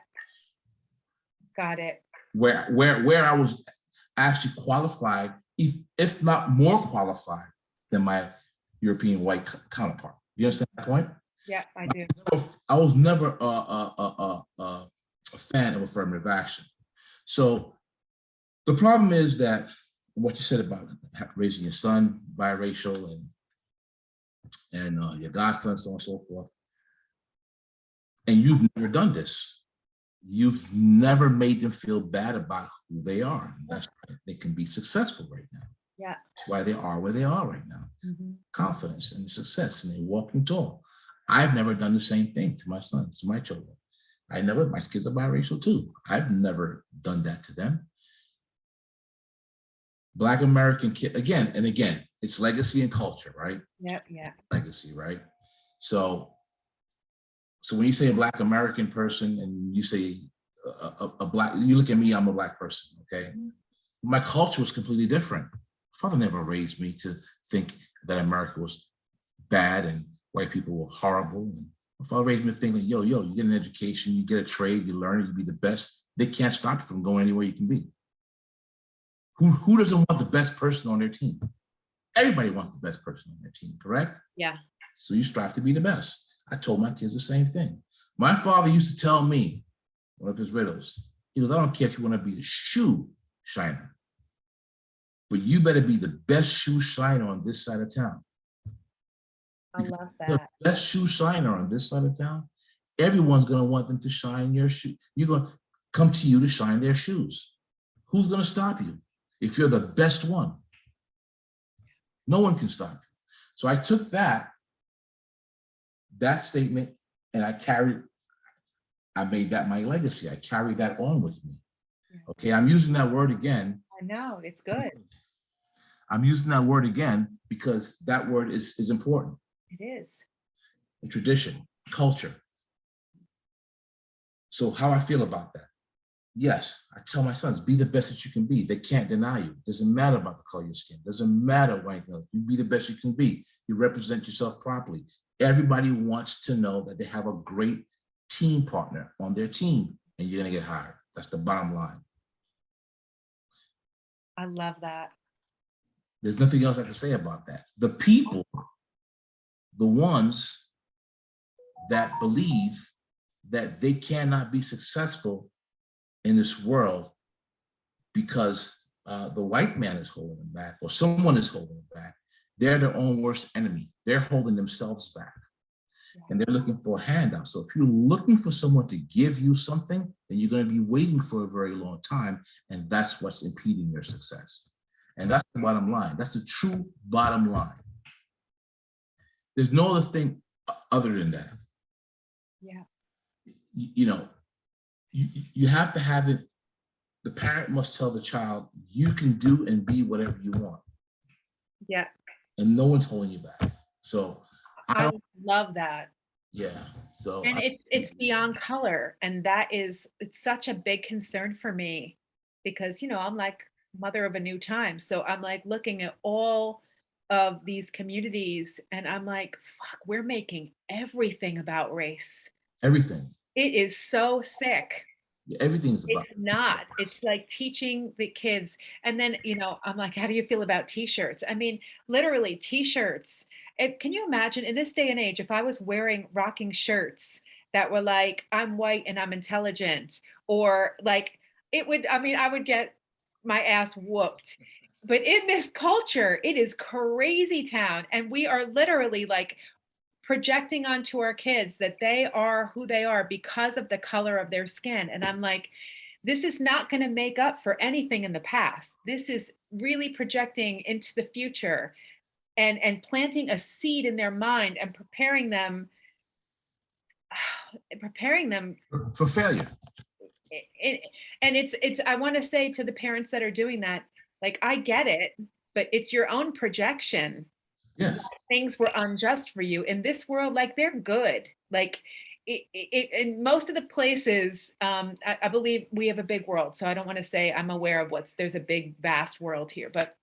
Got it. Where I was actually qualified, if not more qualified than my European white counterpart. You understand that point? Yeah, I do. I was never a fan of affirmative action. So The problem is that what you said about raising your son biracial and your godson, so on and so forth, and you've never done this. You've never made them feel bad about who they are. That's why they can be successful right now. Yeah. That's why they are where they are right now. Mm-hmm. Confidence and success, and they're walking tall. I've never done the same thing to my sons, to my children. My kids are biracial too. I've never done that to them. Black American kid, again and again, it's legacy and culture, right? Yep, yeah. Legacy, right? So when you say a Black American person and you say a Black, you look at me, I'm a Black person, okay? Mm-hmm. My culture was completely different. Father never raised me to think that America was bad and white people were horrible. And my father raised me to think like, yo, you get an education, you get a trade, you learn, you be the best. They can't stop you from going anywhere you can be. Who doesn't want the best person on their team? Everybody wants the best person on their team, correct? Yeah. So you strive to be the best. I told my kids the same thing. My father used to tell me, one of his riddles, he goes, I don't care if you want to be a shoe shiner, but you better be the best shoe shiner on this side of town. I love that. The best shoe shiner on this side of town, everyone's going to want them to shine your shoe. You're going to come to you to shine their shoes. Who's going to stop you if you're the best one? No one can stop you. So I took that statement and I made that my legacy. I carried that on with me. Okay, I'm using that word again. I know, it's good. I'm using that word again because that word is important. It is. The tradition, culture. So how I feel about that? Yes, I tell my sons, be the best that you can be. They can't deny you. Doesn't matter about the color of your skin. Doesn't matter what anything else. You be the best you can be. You represent yourself properly. Everybody wants to know that they have a great team partner on their team and you're going to get hired. That's the bottom line. I love that. There's nothing else I can say about that. The people, the ones that believe that they cannot be successful in this world because the white man is holding them back or someone is holding them back, they're their own worst enemy. They're holding themselves back and they're looking for a handout. So if you're looking for someone to give you something, then you're going to be waiting for a very long time. And that's what's impeding your success. And that's the bottom line. That's the true bottom line. There's no other thing other than that. Yeah. You know, you have to have it. The parent must tell the child, you can do and be whatever you want. Yeah. And no one's holding you back. So I love that. Yeah. So and it's beyond color. And it's such a big concern for me because, I'm like mother of a new time. So I'm like looking at all of these communities and I'm like, fuck, we're making everything about race. Everything. It is so sick. Everything's about. It's not. It's like teaching the kids. And then, I'm like, how do you feel about t-shirts? I mean, literally t-shirts. Can you imagine in this day and age, if I was rocking shirts that were like, I'm white and I'm intelligent, or like I would get my ass whooped. But in this culture, it is crazy town. And we are literally like projecting onto our kids that they are who they are because of the color of their skin. And I'm like, this is not going to make up for anything in the past. This is really projecting into the future and planting a seed in their mind and preparing them for failure. And it's I want to say to the parents that are doing that, like, I get it, but it's your own projection. Yes. Things were unjust for you in this world. Like, they're good. Like in most of the places, I believe we have a big world. So I don't want to say I'm aware of there's a big, vast world here, but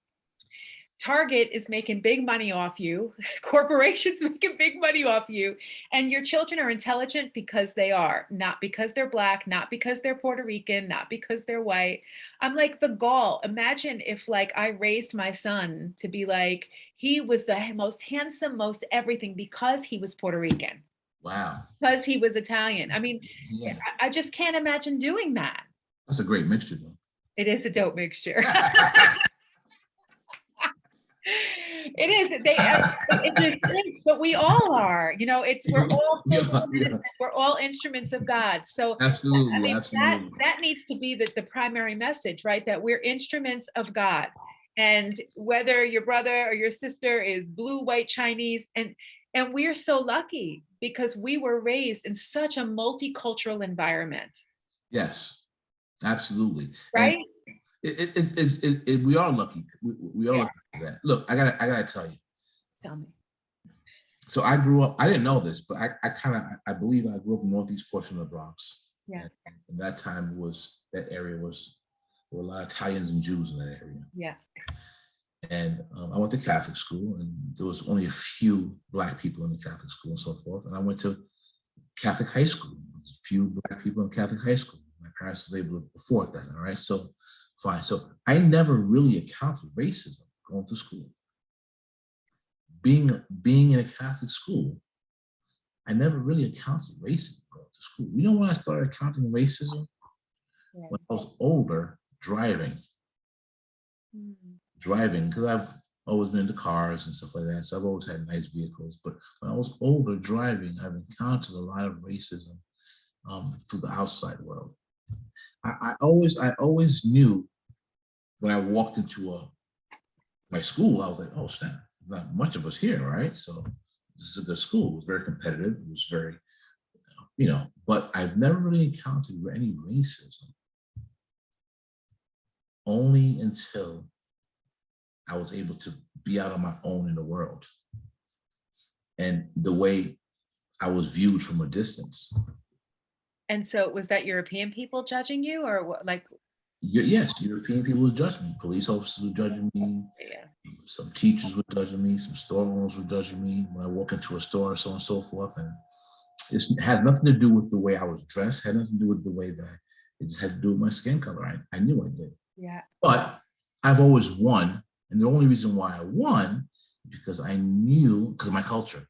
Target is making big money off you. Corporations making big money off you. And your children are intelligent because they are, not because they're Black, not because they're Puerto Rican, not because they're white. I'm like, the gall. Imagine if like I raised my son to be like, he was the most handsome, most everything because he was Puerto Rican. Wow. Because he was Italian. I mean, yeah. I just can't imagine doing that. That's a great mixture though. It is a dope mixture. It is. It is, but we all are. You know, we're all Yeah, children of yeah, innocence. We're all instruments of God. So I absolutely, mean, absolutely. that needs to be the primary message, right? That we're instruments of God. And whether your brother or your sister is blue, white, Chinese, and we're so lucky because we were raised in such a multicultural environment, Yes, absolutely. And right? we are lucky. We are Yeah. lucky for that. Look, I gotta tell you. Tell me. So I grew up. I didn't know this, but I believe I grew up in the northeast portion of the Bronx. Yeah. And that time that area was there were a lot of Italians and Jews in that area. Yeah. And I went to Catholic school, and there was only a few Black people in the Catholic school and so forth. And I went to Catholic high school. There was a few Black people in Catholic high school. My parents were able to afford that. All right, so fine. So I never really encountered racism going to school. Being in a Catholic school, I never really encountered racism going to school. You know when I started encountering racism? Yeah. When I was older, driving. Because I've always been into cars and stuff like that. So I've always had nice vehicles. But when I was older driving, I've encountered a lot of racism through the outside world. I always knew when I walked into my school, I was like, oh snap, not much of us here, right? So this is a good school. It was very competitive. It was very, but I've never really encountered any racism. Only until I was able to be out on my own in the world. And the way I was viewed from a distance. And so was that European people judging you or what, like? Yes, European people would judge me. Police officers were judging me. Yeah. Some teachers were judging me. Some store owners were judging me when I walk into a store, so on and so forth. And it had nothing to do with the way I was dressed. Had nothing to do with the way that it just had to do with my skin color. I knew I did. Yeah. But I've always won. And the only reason why I won is because I knew, because of my culture.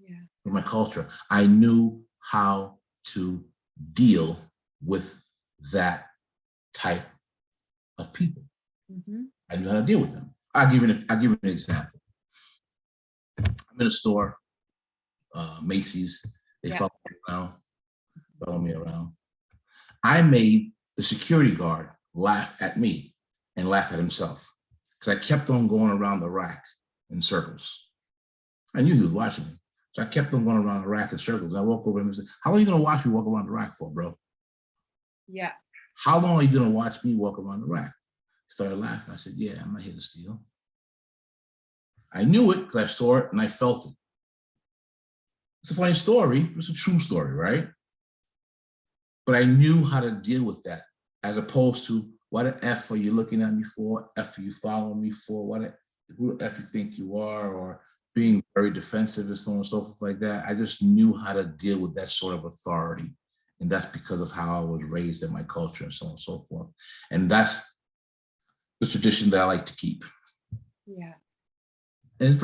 Yeah. With my culture, I knew how to deal with that type of people. I knew how to deal with them. I'll give you an example. I'm in a store, Macy's. They follow me around. I made the security guard laugh at me and laugh at himself because I kept on going around the rack in circles. I knew he was watching me. So I kept on going around the rack in circles. And I walk over and said, how long are you going to watch me walk around the rack for, bro? Yeah. How long are you going to watch me walk around the rack? He started laughing. I said, yeah, I'm not here to steal. I knew it because I saw it and I felt it. It's a funny story. It's a true story, right? But I knew how to deal with that as opposed to what the F are you looking at me for? F are you following me for? Who the F you think you are? Or being very defensive and so on and so forth like that. I just knew how to deal with that sort of authority. And that's because of how I was raised in my culture and so on and so forth. And that's the tradition that I like to keep. Yeah. And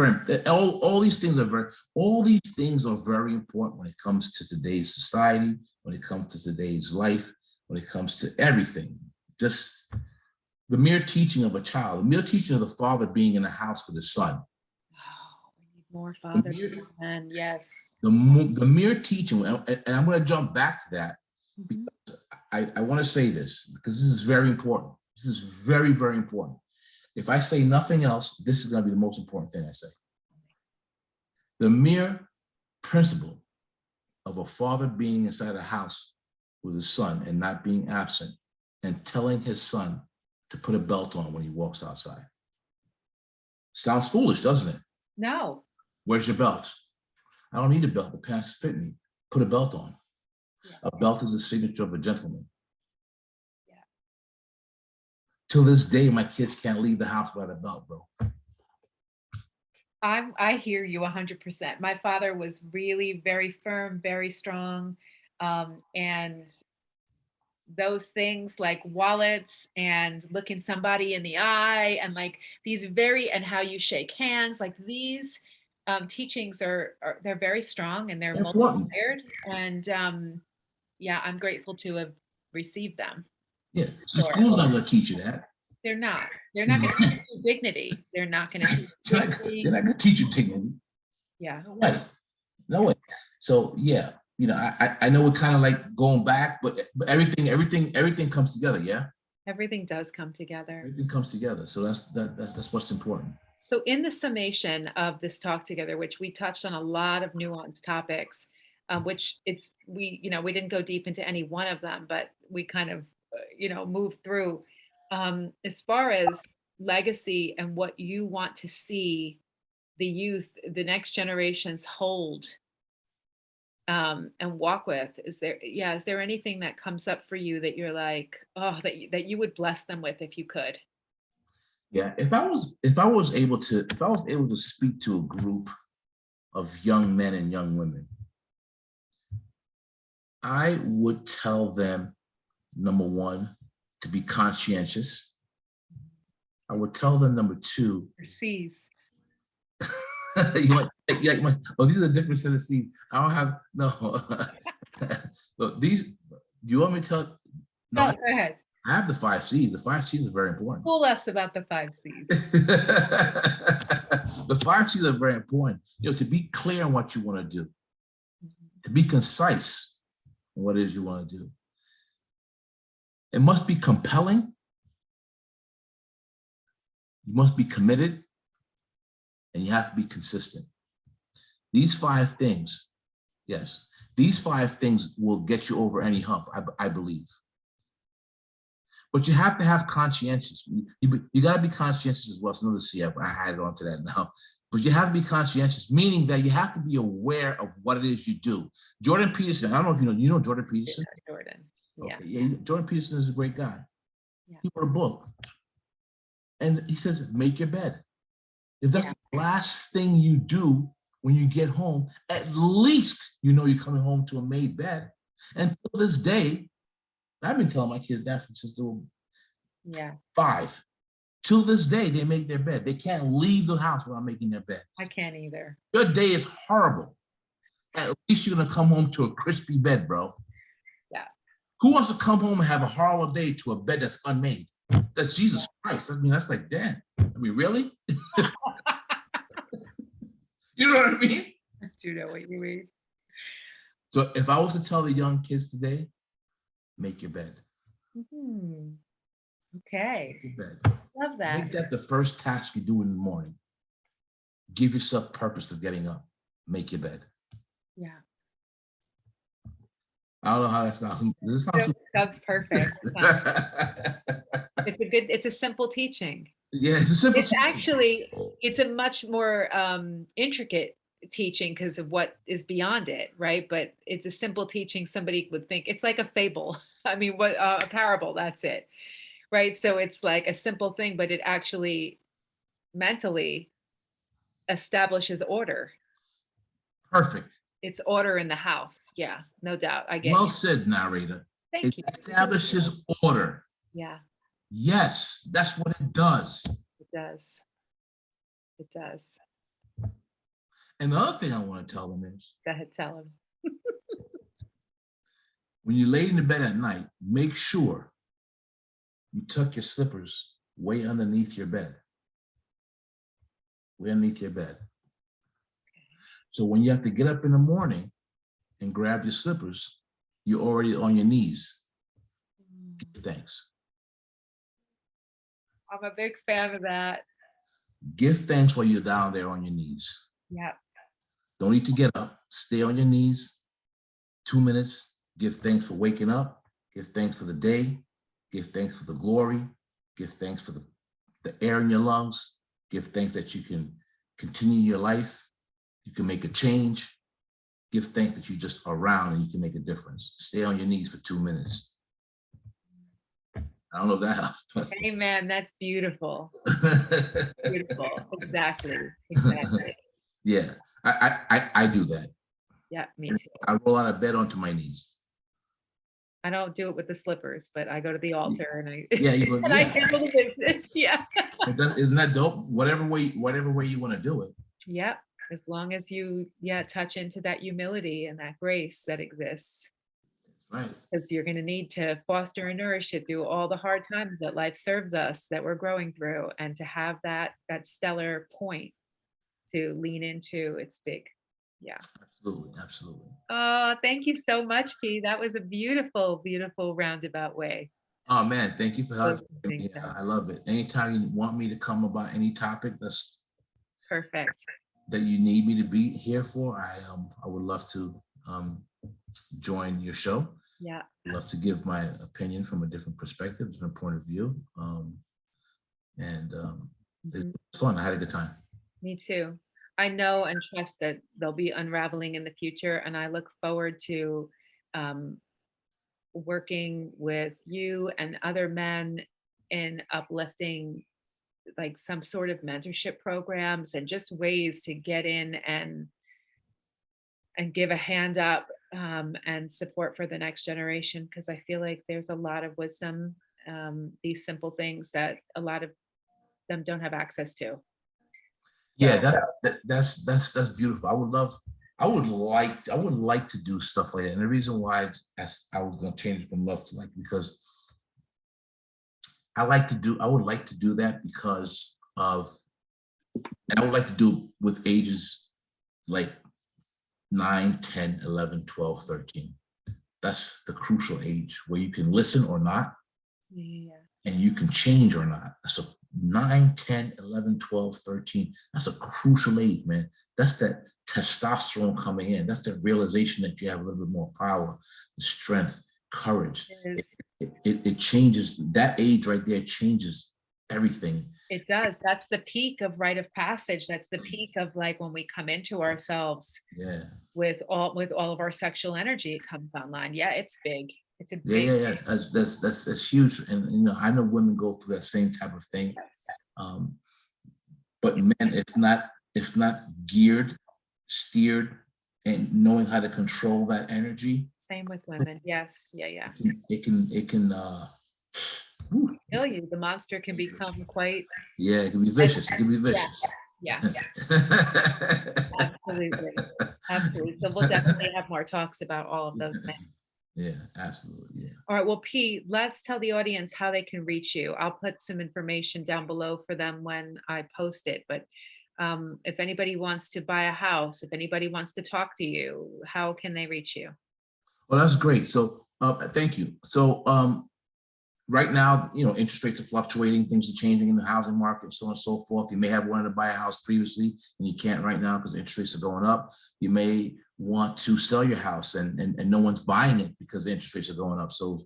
all these things are very important when it comes to today's society, when it comes to today's life, when it comes to everything. Just the mere teaching of a child, the mere teaching of the father being in the house with his son. Oh, we need more fathers. And yes. The mere teaching, and I'm going to jump back to that because I want to say this because this is very important. This is very, very important. If I say nothing else, this is going to be the most important thing I say. The mere principle of a father being inside a house with his son and not being absent and telling his son to put a belt on when he walks outside. Sounds foolish, doesn't it? No. Where's your belt? I don't need a belt. The pants fit me. Put a belt on. Yeah. A belt is a signature of a gentleman. Yeah. Till this day, my kids can't leave the house without a belt, bro. I hear you 100%. My father was really very firm, very strong. And those things like wallets and looking somebody in the eye and like these and how you shake hands, like these teachings they're very strong and they're multi-layered. And yeah, I'm grateful to have received them. Yeah, the Sure. school's not gonna teach you that. They're not. They're not going to teach you dignity. They're not going to teach you They're dignity. not gonna teach you dignity. Yeah. No way. No way. So yeah, I know we're kind of like going back, but everything comes together. Yeah, Everything does come together. everything comes together. So that's what's important. So in the summation of this talk together, which we touched on a lot of nuanced topics, which we didn't go deep into any one of them, but we kind of, moved through, as far as legacy and what you want to see the youth, the next generations hold, and walk with. Is there anything that comes up for you that you're like, oh, that you would bless them with if you could? Yeah, if I was able to speak to a group of young men and young women, I would tell them, number one, to be conscientious. I would tell them, number two, Sees. these are different set of seeds. I don't have no. Look, these. Do you want me to tell? No, No, go ahead. I have the 5 C's. The 5 C's are very important. School us about the 5 C's. The 5 C's are very important. To be clear on what you want to do, to be concise on what it is you want to do. It must be compelling. You must be committed, and you have to be consistent. These 5 things, yes, these 5 things will get you over any hump, I believe. But you have to have conscientious. You got to be conscientious as well. It's another C. I had it onto that now. But you have to be conscientious, meaning that you have to be aware of what it is you do. Jordan Peterson, I don't know if you know Jordan Peterson? Yeah, Jordan. Yeah. Okay. Yeah, Jordan Peterson is a great guy. Yeah. He wrote a book. And he says, make your bed. If that's the last thing you do when you get home, at least you're coming home to a made bed. And to this day, I've been telling my kids that since they were 5. To this day, they make their bed. They can't leave the house without making their bed. I can't either. Your day is horrible. At least you're gonna come home to a crispy bed, bro. Yeah. Who wants to come home and have a horrible day to a bed that's unmade? That's Jesus Christ. That's like, damn. Really? You know what I mean? I do know what you mean. So if I was to tell the young kids today, make your bed. Okay. Make your bed. Love that. Make that the first task you do in the morning. Give yourself purpose of getting up. Make your bed. Yeah. I don't know how that sounds. Does it sound That's perfect. It's a simple teaching. Yeah, it's a simple It's teaching. actually, it's a much more intricate teaching because of what is beyond it, right? But it's a simple teaching. Somebody would think it's like a fable. What a parable, that's it. Right. So it's like a simple thing, but it actually mentally establishes order. Perfect. It's order in the house. Yeah, no doubt. I get Well you. said, narrator. Thank you. It establishes order. Yeah, Yes, that's what it does. it does. It does. And the other thing I want to tell them is, Go ahead, tell him. when you lay in the bed at night, make sure you tuck your slippers way underneath your bed. Way underneath your bed. So when you have to get up in the morning and grab your slippers, you're already on your knees. Give thanks. I'm a big fan of that. Give thanks while you're down there on your knees. Yeah. Don't need to get up. Stay on your knees. 2 minutes. Give thanks for waking up. Give thanks for the day. Give thanks for the glory. Give thanks for the air in your lungs. Give thanks that you can continue your life. You can make a change. Give thanks that you're just around and you can make a difference. Stay on your knees for 2 minutes. I don't know if that helps. Amen. That's beautiful. Beautiful. Exactly. Yeah, I do that. Yeah, me too. I roll out of bed onto my knees. I don't do it with the slippers, but I go to the altar and I You go, and I handle the business. Yeah. Isn't that dope? Whatever way you want to do it. Yep. As long as you touch into that humility and that grace that exists. Right. because you're going to need to foster and nourish it through all the hard times that life serves us, that we're growing through, and to have that stellar point to lean into, it's big. Yeah. Absolutely. Absolutely. Oh, thank you so much, P. That was a beautiful, beautiful roundabout way. Oh man, thank you for Close having things me. down. I love it. Anytime you want me to come about any topic Perfect. that you need me to be here for, I would love to um join your show. Yeah. I'd love to give my opinion from a different perspective, different point of view. And It Mhm. was fun. I had a good time. Me too. I know and trust that they'll be unraveling in the future, and I look forward to um, working with you and other men in uplifting like some sort of mentorship programs and just ways to get in and give a hand up and support for the next generation, because I feel like there's a lot of wisdom, these simple things that a lot of them don't have access to. Yeah, So that's beautiful. I would like to do stuff like that. And the reason why I was going to change it from love to like, because I would like to do that because of, and I would like to do it with ages like 9, 10, 11, 12, 13. That's the crucial age where you can listen or not, yeah, and you can change or not. So 9, 10, 11, 12, 13, that's a crucial age, man. That's that testosterone coming in. That's the realization that you have a little bit more power, strength, courage. it is. It changes. That age right there changes everything. It does. That's the peak of rite of passage. That's the peak of like when we come into ourselves Yeah. with all of our sexual energy, it comes online. Yeah, it's big. It's a Yeah, big yeah, yeah. That's huge. And I know women go through that same type of thing. yes. Um, but men, if not geared, steered, and knowing how to control that energy, Same with women. Yes. Yeah, yeah. it can whew, Kill you. The monster can dangerous. become quite Yeah, it can be and vicious. It can be yeah, vicious. yeah, absolutely. Absolutely. So we'll definitely have more talks about all of those things. Yeah, absolutely. Yeah. All right. Well, Pete, let's tell the audience how they can reach you. I'll put some information down below for them when I post it. But if anybody wants to buy a house, if anybody wants to talk to you, how can they reach you? Well, that's great. So thank you. So right now, interest rates are fluctuating, things are changing in the housing market, so on and so forth. You may have wanted to buy a house previously and you can't right now because interest rates are going up. You may want to sell your house and no one's buying it because the interest rates are going up. So it's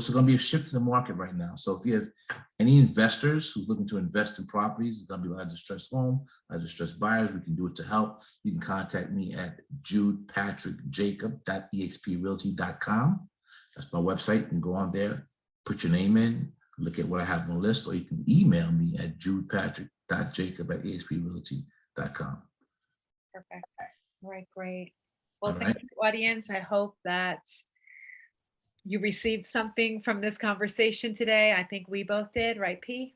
going to be a shift in the market right now. So if you have any investors who's looking to invest in properties, it's going to be a lot of distressed home, a lot of distressed buyers. We can do it to help. You can contact me at judepatrickjacob.exprealty.com. That's my website. You can go on there, put your name in, look at what I have on the list, or you can email me at judepatrick.jacob@exprealty.com. Perfect. All right, great. Well, All thank right. you, audience. I hope that you received something from this conversation today. I think we both did, right, P?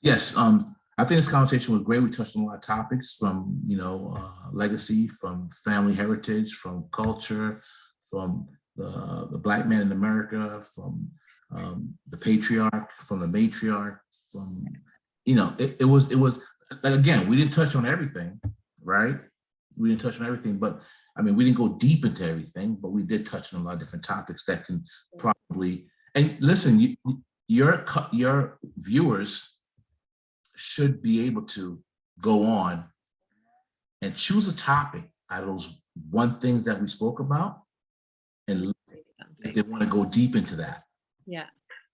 Yes. I think this conversation was great. We touched on a lot of topics from, legacy, from family heritage, from culture, from the Black man in America, from the patriarch, from the matriarch, from, it was like, again, we didn't touch on everything, right? We didn't touch on everything, but I mean, we didn't go deep into everything, but we did touch on a lot of different topics that can probably, and listen, your viewers should be able to go on and choose a topic out of those one things that we spoke about. And if they want to go deep into that, Yeah.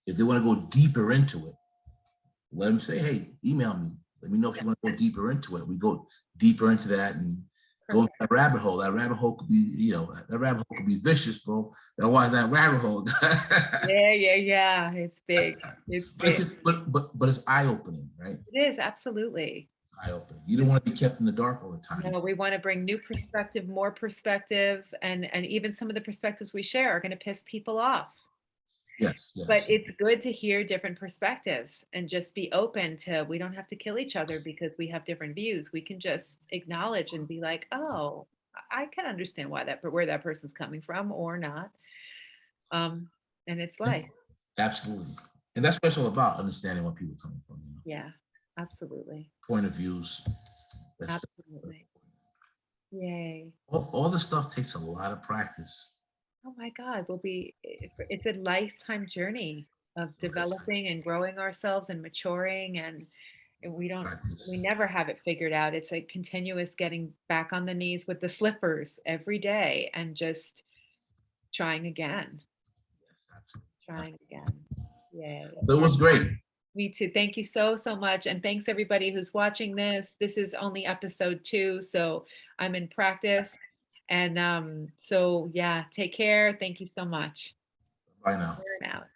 if they want to go deeper into it, let them say, hey, email me. Let me know if you want to go deeper into it. We go deeper into that and go into that rabbit hole. That rabbit hole could be, that rabbit hole could be vicious, bro. That's why that rabbit hole. Yeah, yeah, yeah. It's big. It's big. But it's eye opening, right? It is absolutely. Eye opening. You don't want to be kept in the dark all the time. No, we want to bring new perspective, more perspective, and even some of the perspectives we share are going to piss people off. Yes, But yes. it's good to hear different perspectives and just be open to, we don't have to kill each other because we have different views. We can just acknowledge and be like, oh, I can understand why where that person's coming from or not. And it's Yeah, life. absolutely. And that's what it's all about, understanding where people are coming from, Yeah, absolutely. point of views. That's Absolutely. Yay. all this stuff takes a lot of practice. Oh my God, it's a lifetime journey of Lifetime developing and growing ourselves and maturing, and we practice. never have it figured out. It's a continuous getting back on the knees with the slippers every day and just trying again, Yes, absolutely. trying again. Yay. So it Yeah, was great. me too. Thank you so, so much. And thanks everybody who's watching this. This is only episode 2, so I'm in practice. And so yeah, take care. Thank you so much. Bye now. Over and out.